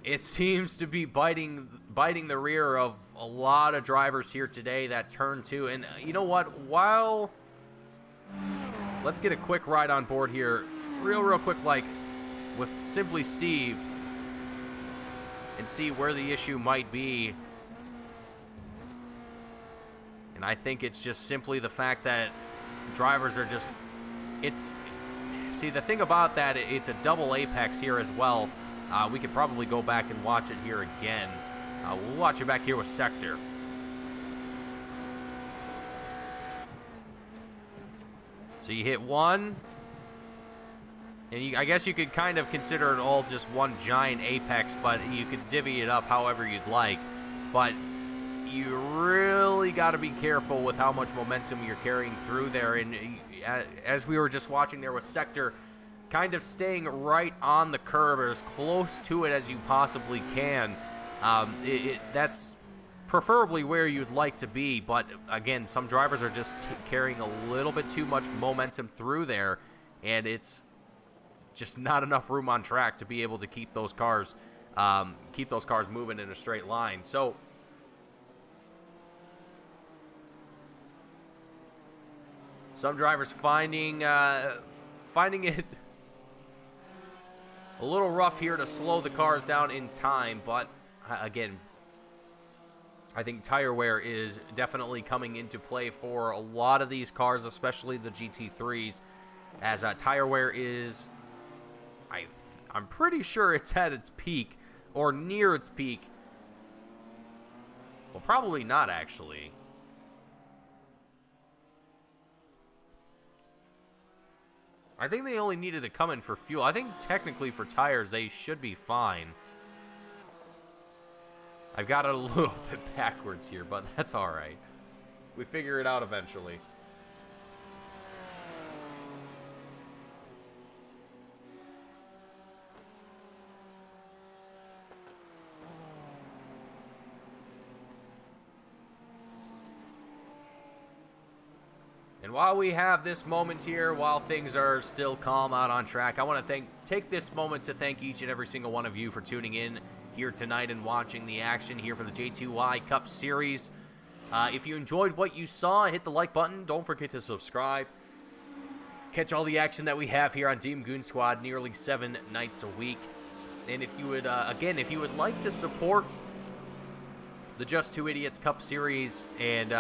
it seems to be biting the rear of a lot of drivers here today, that turn 2. And you know what? Let's get a quick ride on board here, real quick, like with Simply Steve, and see where the issue might be. And I think it's just simply the fact that drivers are just, see, the thing about that, it's a double apex here as well. We could probably go back and watch it here again. We'll watch it back here with Sector. So you hit one, and I guess you could kind of consider it all just one giant apex, but you could divvy it up however you'd like. But you really got to be careful with how much momentum you're carrying through there. And as we were just watching there with Sector, kind of staying right on the curb, or as close to it as you possibly can. That's preferably where you'd like to be, but again, some drivers are just carrying a little bit too much momentum through there, and it's just not enough room on track to be able to keep those cars moving in a straight line. So some drivers finding it a little rough here to slow the cars down in time, but again, I think tire wear is definitely coming into play for a lot of these cars, especially the GT3s, as tire wear is, I'm pretty sure it's at its peak, or near its peak. Well, probably not, actually. I think they only needed to come in for fuel. I think technically for tires, they should be fine. I've got it a little bit backwards here, but that's all right. We figure it out eventually. And while we have this moment here, while things are still calm out on track, I want to take this moment to thank each and every single one of you for tuning in here tonight and watching the action here for the J2Y Cup Series. If you enjoyed what you saw, hit the like button. Don't forget to subscribe. Catch all the action that we have here on Team Goon Squad nearly 7 nights a week. And if you would, again, if you would like to support the Just Two Idiots Cup Series and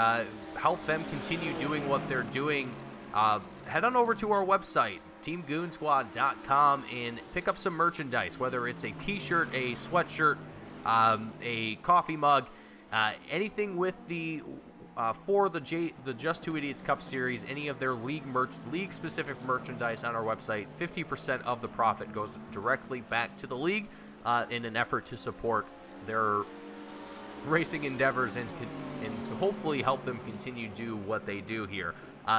help them continue doing what they're doing, head on over to our website, teamgoonsquad.com, and pick up some merchandise, whether it's a t-shirt, a sweatshirt, a coffee mug, anything with the for the Just Two Idiots Cup Series, any of their league-specific merchandise on our website. 50% of the profit goes directly back to the league in an effort to support their racing endeavors and to hopefully help them continue to do what they do here.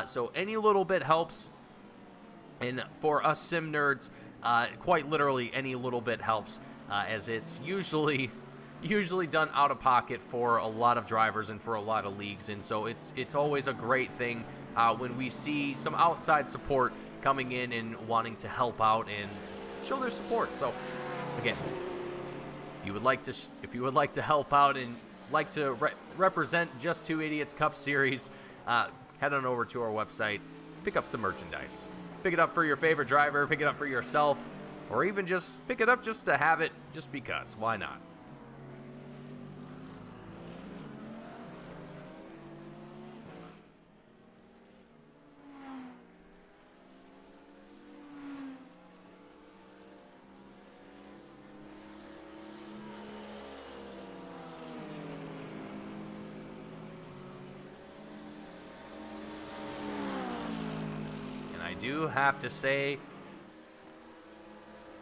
So any little bit helps, and for us sim nerds, quite literally any little bit helps, as it's usually done out of pocket for a lot of drivers and for a lot of leagues, and so it's always a great thing when we see some outside support coming in and wanting to help out and show their support. So again, if you would like to help out and like to represent Just Two Idiots Cup Series, head on over to our website, pick up some merchandise, pick it up for your favorite driver, pick it up for yourself, or even just pick it up just to have it, just because. Why not? I do have to say,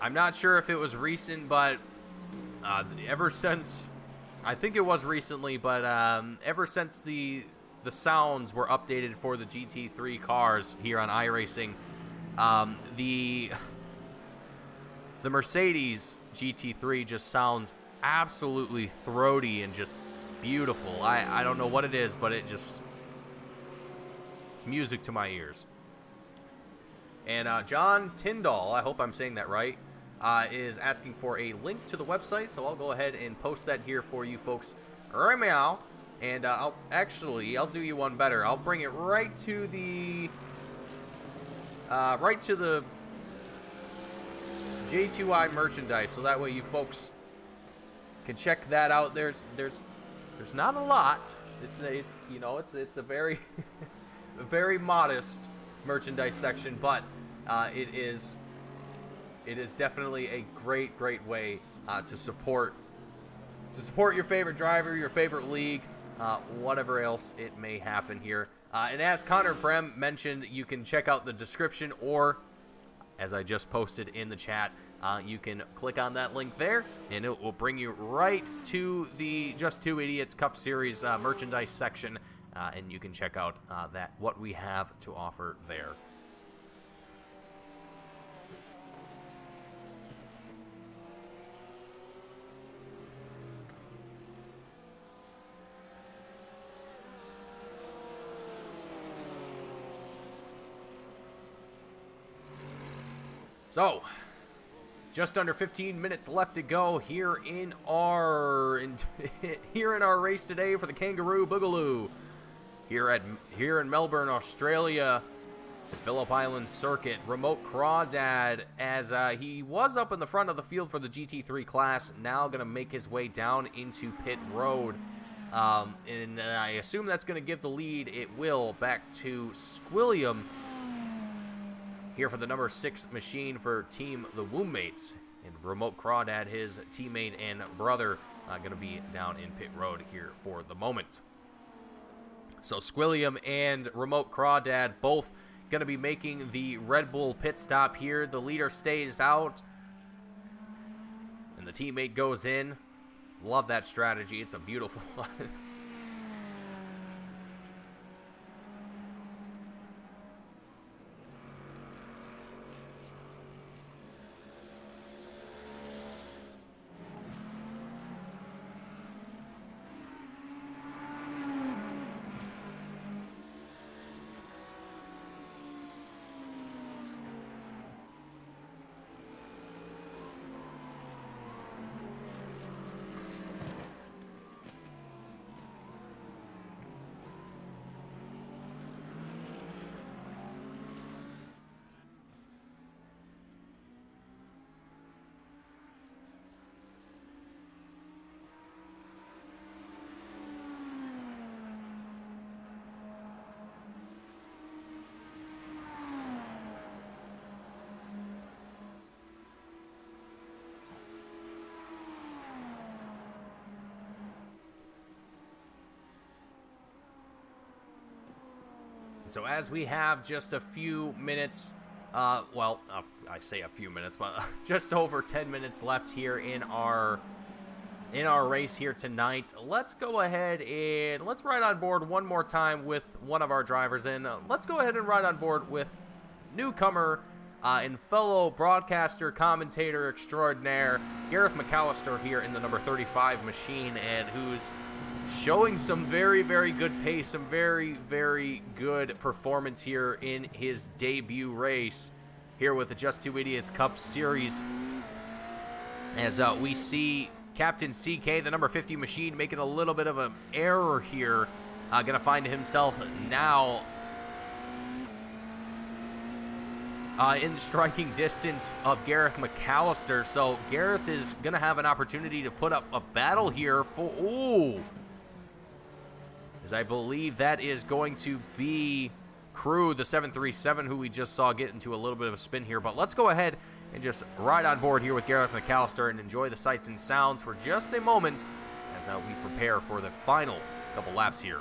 I'm not sure if it was recent, but ever since, I think it was recently, but ever since the sounds were updated for the GT3 cars here on iRacing, the Mercedes GT3 just sounds absolutely throaty and just beautiful. I don't know what it is, but it's music to my ears. And John Tyndall, I hope I'm saying that right, is asking for a link to the website, so I'll go ahead and post that here for you folks right now. And I'll do you one better. I'll bring it right to the J2I merchandise, so that way you folks can check that out. There's not a lot. It's a very very modest merchandise section, but it is definitely a great way to support your favorite driver, your favorite league, whatever else it may happen here. And as Connor Brem mentioned, you can check out the description, or as I just posted in the chat, you can click on that link there and it will bring you right to the Just Two Idiots Cup Series merchandise section. And you can check out what we have to offer there. So, just under 15 minutes left to go here in our race today for the Kangaroo Boogaloo. Here in Melbourne, Australia, the Phillip Island Circuit. Remote Crawdad, as he was up in the front of the field for the GT3 class, now going to make his way down into pit road. And I assume that's going to give the lead. It will back to Squilliam here for the number 6 machine for Team the Wombmates. And Remote Crawdad, his teammate and brother, going to be down in pit road here for the moment. So Squilliam and Remote Crawdad both going to be making the Red Bull pit stop here. The leader stays out, and the teammate goes in. Love that strategy. It's a beautiful one. So as we have just a few minutes, I say a few minutes, but just over 10 minutes left here in our race here tonight, let's go ahead and let's ride on board one more time with one of our drivers, and let's go ahead and ride on board with newcomer and fellow broadcaster, commentator extraordinaire, Gareth McAllister here in the number 35 machine, and who's showing some very, very good pace, some very, very good performance here in his debut race here with the J2ICS Cup Series. As we see Captain CK, the number 50 machine, making a little bit of an error here. Going to find himself now in striking distance of Gareth McAllister. So Gareth is going to have an opportunity to put up a battle here for... Ooh! As I believe that is going to be Crew, the 737, who we just saw get into a little bit of a spin here. But let's go ahead and just ride on board here with Gareth McAllister and enjoy the sights and sounds for just a moment as we prepare for the final couple laps here.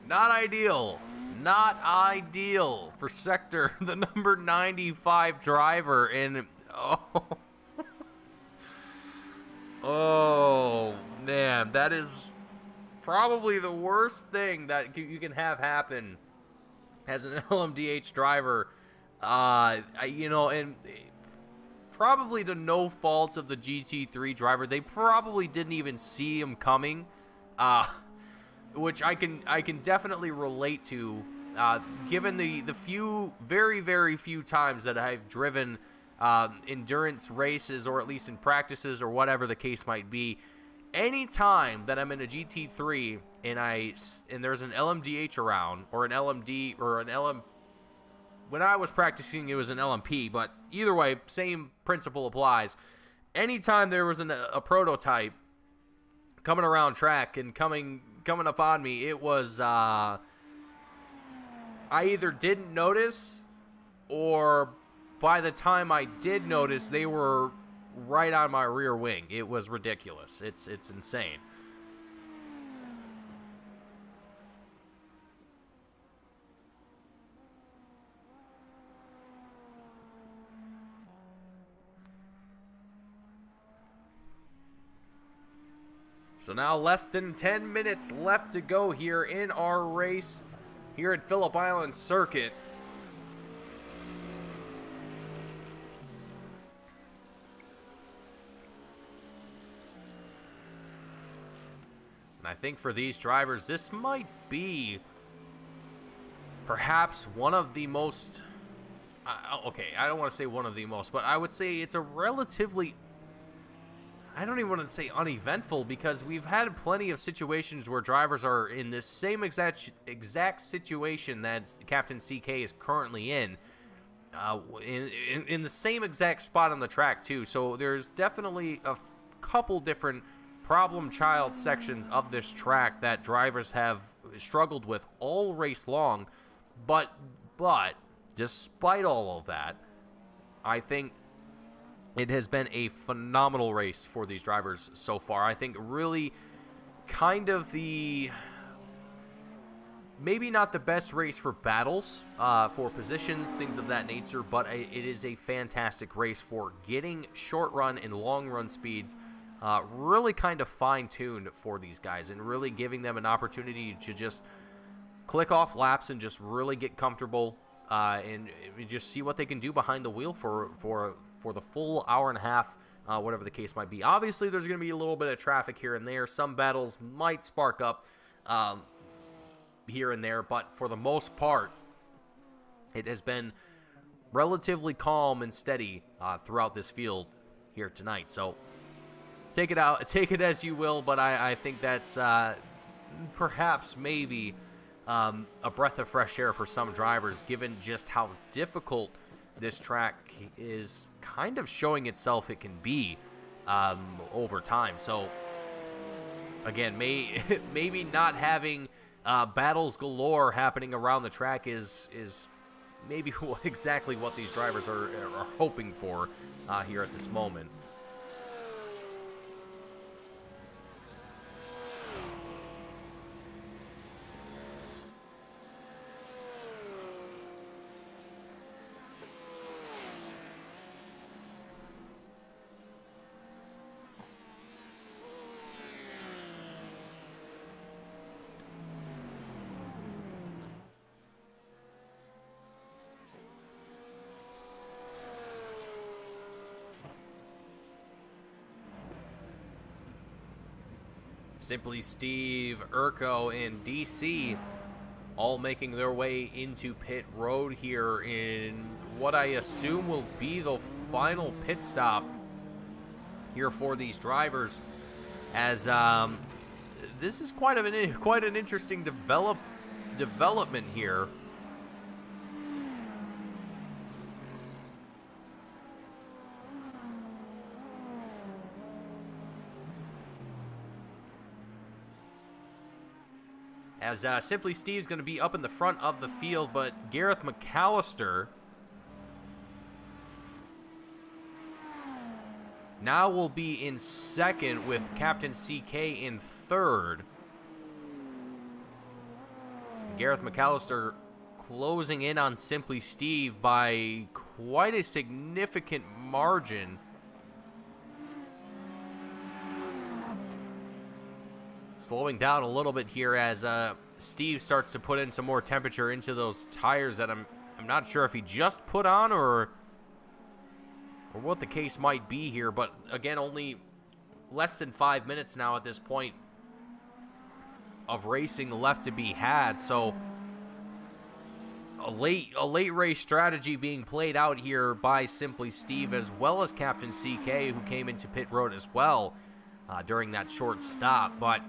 Not ideal. Not ideal for Sector, the number 95 driver. And, oh, man, that is probably the worst thing that you can have happen as an LMDH driver. And probably to no fault of the GT3 driver. They probably didn't even see him coming. Which I can definitely relate to, given the few, very, very few times that I've driven endurance races, or at least in practices or whatever the case might be. Any time that I'm in a GT3 and there's an LMDH around, or an LMD, or an LM, when I was practicing it was an LMP, but either way, same principle applies. Anytime there was a prototype coming around track and coming up on me, it was I either didn't notice, or by the time I did notice, they were right on my rear wing. It was ridiculous. It's insane. So now less than 10 minutes left to go here in our race here at Phillip Island Circuit. And I think for these drivers, this might be perhaps one of the most, okay, I don't want to say one of the most, but I would say it's a relatively, I don't even want to say uneventful, because we've had plenty of situations where drivers are in this same exact situation that Captain CK is currently in the same exact spot on the track too. So there's definitely a couple different problem child sections of this track that drivers have struggled with all race long. But despite all of that, I think it has been a phenomenal race for these drivers so far. I think really kind of maybe not the best race for battles, for position, things of that nature, but it is a fantastic race for getting short run and long run speeds really kind of fine-tuned for these guys and really giving them an opportunity to just click off laps and just really get comfortable and just see what they can do behind the wheel for the full hour and a half, whatever the case might be. Obviously, there's going to be a little bit of traffic here and there. Some battles might spark up here and there, but for the most part, it has been relatively calm and steady throughout this field here tonight. So take it as you will, but I think that's perhaps maybe a breath of fresh air for some drivers, given just how difficult this track is kind of showing itself it can be over time. So again, maybe not having battles galore happening around the track is maybe exactly what these drivers are hoping for here at this moment. Simply Steve, Urko, and DC all making their way into pit road here in what I assume will be the final pit stop here for these drivers, as this is quite an interesting development here. As Simply Steve's going to be up in the front of the field, but Gareth McAllister now will be in second with Captain CK in third. Gareth McAllister closing in on Simply Steve by quite a significant margin. Slowing down a little bit here as Steve starts to put in some more temperature into those tires that I'm not sure if he just put on or what the case might be here. But again, only less than 5 minutes now at this point of racing left to be had. So a late race strategy being played out here by Simply Steve, as well as Captain CK, who came into pit road as well during that short stop. But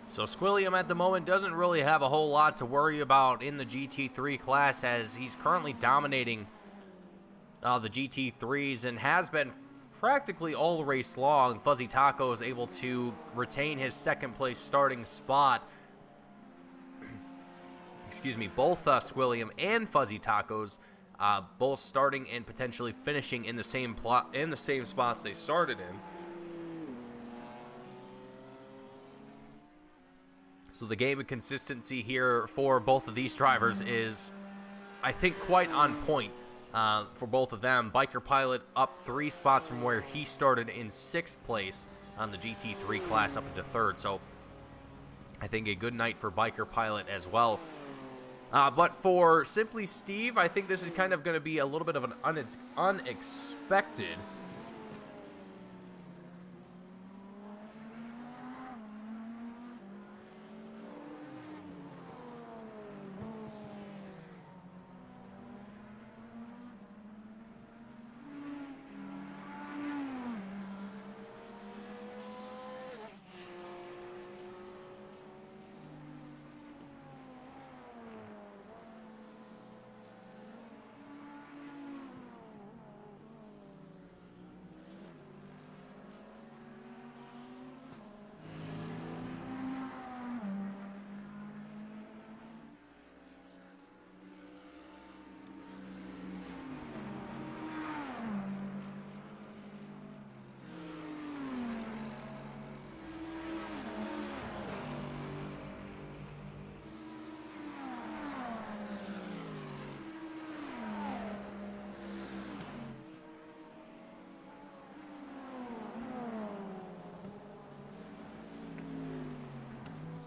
so Squilliam at the moment doesn't really have a whole lot to worry about in the GT3 class, as he's currently dominating the GT3s and has been practically all race long. Fuzzy Taco is able to retain his second place starting spot. Excuse me, both Squilliam and Fuzzy Tacos both starting and potentially finishing in the same spots they started in. So the game of consistency here for both of these drivers is, I think, quite on point for both of them. Biker Pilot up 3 spots from where he started in 6th place on the GT3 class up into 3rd. So I think a good night for Biker Pilot as well. But for Simply Steve, I think this is kind of going to be a little bit of an unexpected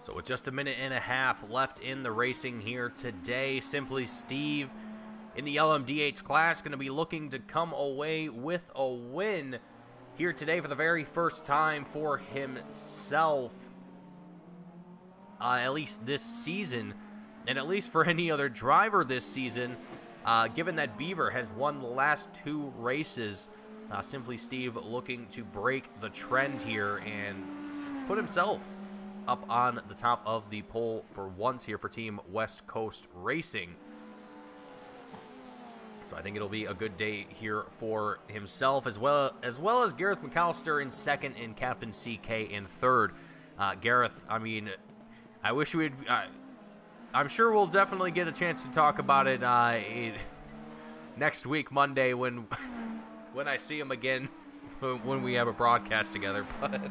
So with just a minute and a half left in the racing here today, Simply Steve in the LMDH class going to be looking to come away with a win here today for the very first time for himself, at least this season, and at least for any other driver this season, given that Beaver has won the last 2 races. Simply Steve looking to break the trend here and put himself up on the top of the poll for once here for Team West Coast Racing. So I think it'll be a good day here for himself, as well as Gareth McAllister in second and Captain CK in third. Gareth, I mean, I wish we'd... I'm sure we'll definitely get a chance to talk about it next week, Monday, when I see him again, when we have a broadcast together. But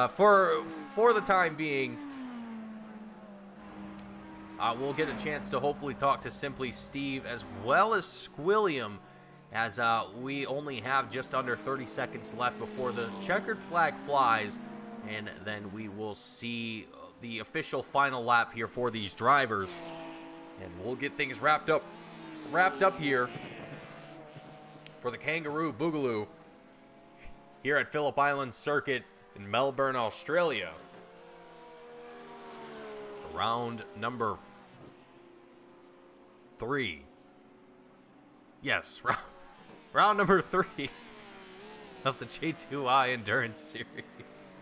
for the time being, we'll get a chance to hopefully talk to Simply Steve as well as Squilliam, as we only have just under 30 seconds left before the checkered flag flies, and then we will see the official final lap here for these drivers, and we'll get things wrapped up here for the Kangaroo Boogaloo here at Phillip Island Circuit in Melbourne, Australia. Round number 3. Yes, round number 3 of the J2I Endurance Series.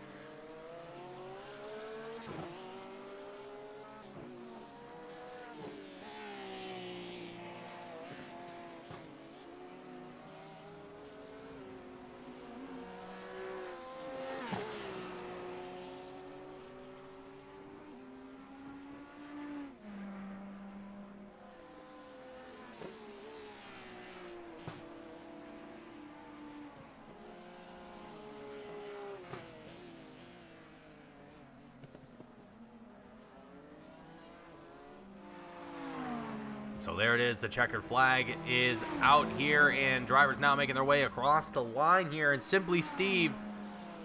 So there it is. The checkered flag is out here, and drivers now making their way across the line here. And Simply Steve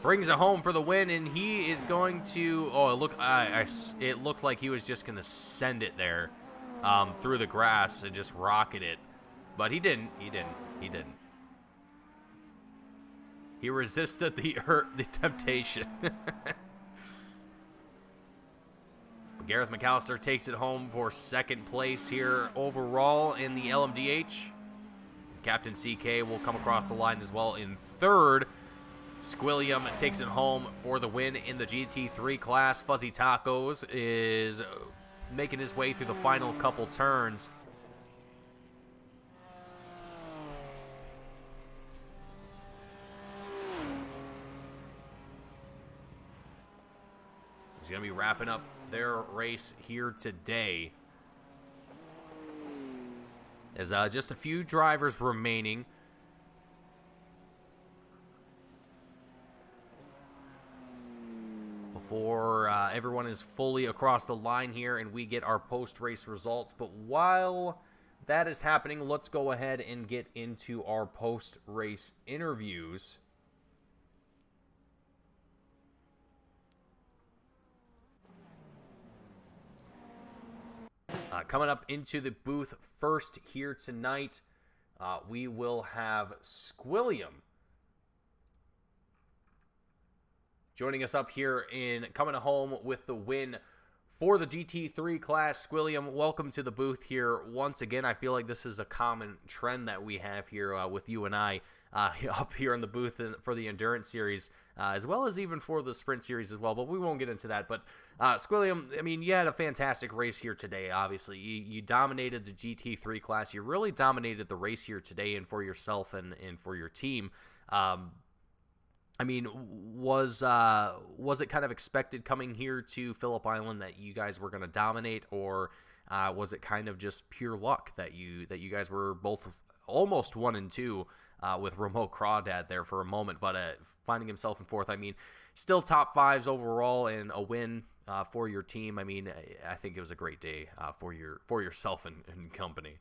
brings it home for the win, and he is going to. Oh, it looked like he was just going to send it there through the grass and just rocket it, but he didn't. He didn't. He resisted the temptation. Gareth McAllister takes it home for second place here overall in the LMDH. Captain CK will come across the line as well in third. Squilliam takes it home for the win in the GT3 class. Fuzzy Tacos is making his way through the final couple turns. He's going to be wrapping up their race here today. There's just a few drivers remaining. Before everyone is fully across the line here and we get our post-race results. But while that is happening, let's go ahead and get into our post-race interviews. Coming up into the booth first here tonight, we will have Squilliam joining us up here in coming home with the win for the GT3 class. Squilliam, welcome to the booth here once again. I feel like this is a common trend that we have here with you and I up here in the booth for the Endurance Series, as well as even for the Sprint Series as well, but we won't get into that. But Squilliam, I mean, you had a fantastic race here today, obviously. You dominated the GT3 class. You really dominated the race here today, and for yourself and for your team. I mean, was it kind of expected coming here to Phillip Island that you guys were going to dominate, or was it kind of just pure luck that you guys were both almost 1 and 2 with Remote Crawdad there for a moment, but finding himself in fourth? I mean, still top 5s overall and a win for your team. I mean, I think it was a great day for yourself and company.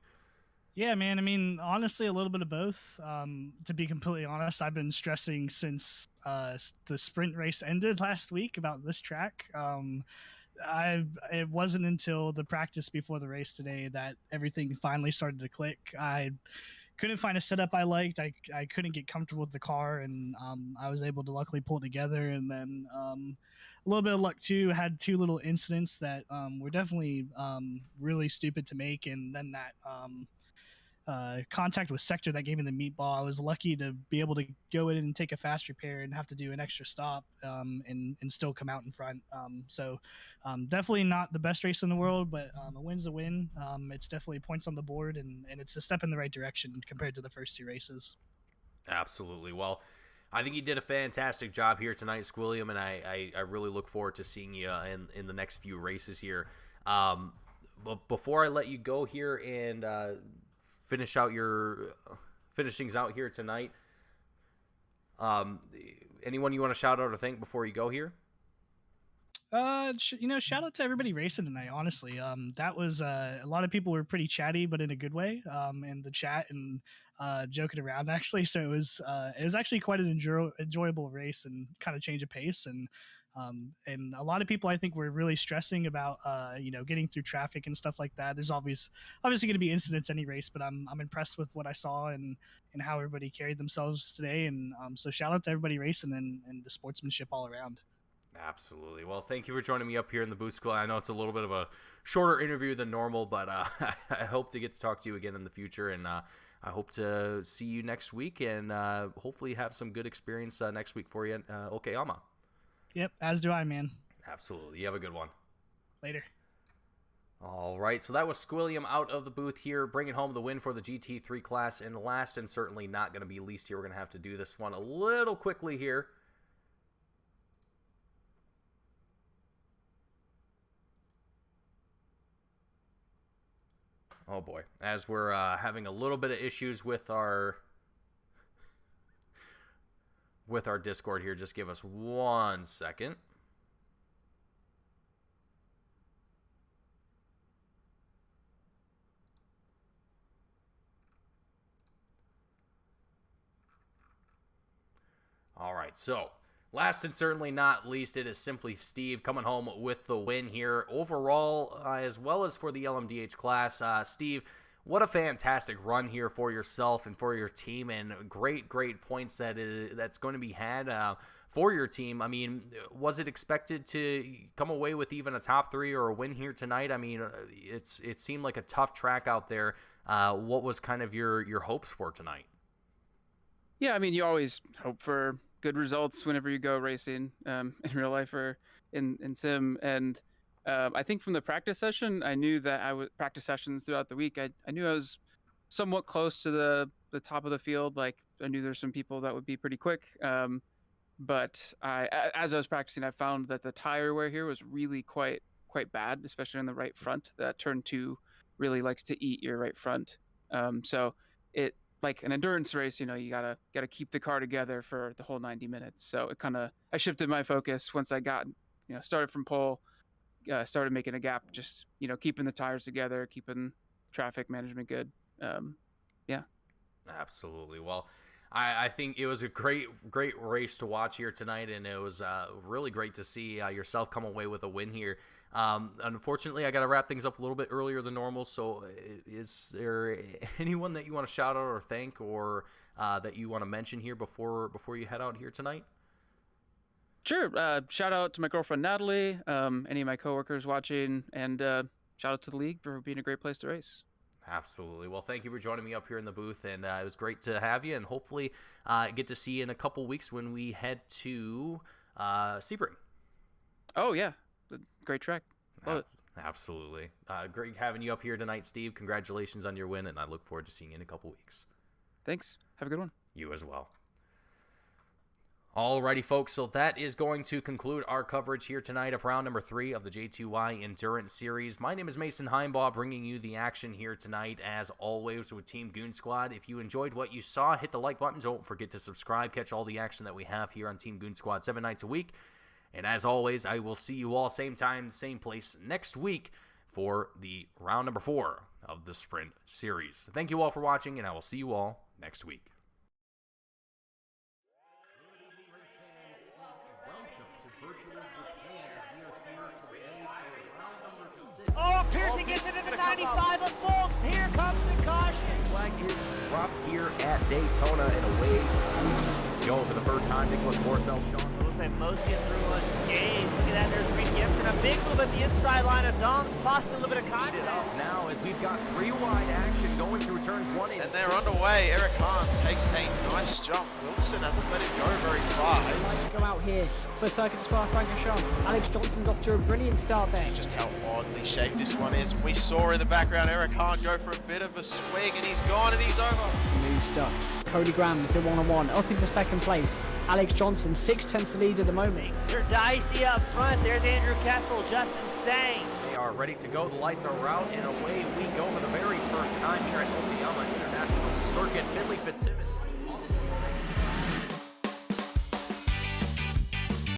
Yeah, man. I mean, honestly, a little bit of both. To be completely honest, I've been stressing since the sprint race ended last week about this track. it wasn't until the practice before the race today that everything finally started to click. I couldn't find a setup I liked. I couldn't get comfortable with the car, and I was able to luckily pull it together. And then a little bit of luck too. Had two little incidents that were definitely really stupid to make, and then that contact with Sector that gave me the meatball. I was lucky to be able to go in and take a fast repair and have to do an extra stop and still come out in front. So definitely not the best race in the world, but a win's a win. It's definitely points on the board, and it's a step in the right direction compared to the first two races. Absolutely. Well, I think you did a fantastic job here tonight, Squilliam, and I really look forward to seeing you in the next few races here. But before I let you go here and finish out your finishings out here tonight, anyone you want to shout out or thank before you go here? Shout out to everybody racing tonight. Honestly, that was a lot of people were pretty chatty, but in a good way. In the chat and joking around actually. So it was actually quite an enjoyable race and kind of change of pace. And a lot of people I think were really stressing about getting through traffic and stuff like that. There's obviously going to be incidents any race, but I'm impressed with what I saw and how everybody carried themselves today. And so shout out to everybody racing and the sportsmanship all around. Absolutely. Well, thank you for joining me up here in the Boost School. I know it's a little bit of a shorter interview than normal, but I hope to get to talk to you again in the future, and I hope to see you next week and hopefully have some good experience next week for you in Okayama. Yep, as do I, man. Absolutely. You have a good one. Later. All right, so that was Squilliam out of the booth here, bringing home the win for the GT3 class. And last and certainly not going to be least here, we're going to have to do this one a little quickly here. Oh boy, as we're having a little bit of issues with our Discord here, just give us 1 second. All right, so last and certainly not least, it is simply Steve coming home with the win here overall, as well as for the LMDH class. Steve, what a fantastic run here for yourself and for your team, and great points that's going to be had for your team. I mean, was it expected to come away with even a top 3 or a win here tonight? I mean, it seemed like a tough track out there. What was kind of your hopes for tonight? Yeah, I mean, you always hope for good results whenever you go racing in real life or in sim. And I think from the practice session, I knew that practice sessions throughout the week. I knew I was somewhat close to the top of the field. Like I knew there's some people that would be pretty quick. But as I was practicing, I found that the tire wear here was really quite bad, especially on the right front. That turn 2 really likes to eat your right front. So it, like an endurance race, you gotta keep the car together for the whole 90 minutes. So I shifted my focus once I got, started from pole, started making a gap, just, keeping the tires together, keeping traffic management good. Yeah. Absolutely. Well, I think it was a great race to watch here tonight, and it was really great to see yourself come away with a win here. Unfortunately, I got to wrap things up a little bit earlier than normal, so is there anyone that you want to shout out or thank, or that you want to mention here before you head out here tonight? Sure. Shout out to my girlfriend Natalie, any of my coworkers watching, and shout out to the league for being a great place to race. Absolutely. Well, thank you for joining me up here in the booth, and it was great to have you, and hopefully get to see you in a couple weeks when we head to Sebring. Oh, yeah. Great track. Love it. Absolutely. Great having you up here tonight, Steve. Congratulations on your win, and I look forward to seeing you in a couple weeks. Thanks. Have a good one. You as well. Alrighty, folks, so that is going to conclude our coverage here tonight of round number 3 of the J2Y Endurance Series. My name is Mason Heimbaugh, bringing you the action here tonight, as always, with Team Goon Squad. If you enjoyed what you saw, hit the like button. Don't forget to subscribe. Catch all the action that we have here on Team Goon Squad 7 nights a week. And as always, I will see you all same time, same place next week for the round number 4 of the Sprint Series. Thank you all for watching, and I will see you all next week. Welcome to Virtual Japan, as we are here today for gets into the 95 of Bolts. Here comes the caution. Flag is dropped here at Daytona, and away we go for the first time. Nicholas Porcel, Sean. It looks like most get through unscathed. Look at that, there's Reed Gibson. A big move at the inside line of Dom's, possibly a little bit of contact. Now, as we've got 3 wide action going through turns 1 and 2. And they're underway. Eric Hahn takes a nice jump. Wilson hasn't let him go very far. Go out here for Circuit Spa Francorchamps. Alex Johnson's off to a brilliant start there. Just how oddly shaped this one is. We saw in the background Eric Hahn go for a bit of a swing, and he's gone and he's over. New stuff. Cody Graham's the one-on-one up into second place. Alex Johnson 6/10 lead at the moment. J2ICS up front. There's Andrew Kessel, Justin Sang. They are ready to go. The lights are out, and away we go for the very first time here at Okayama International Circuit. Finley Fitzsimmons.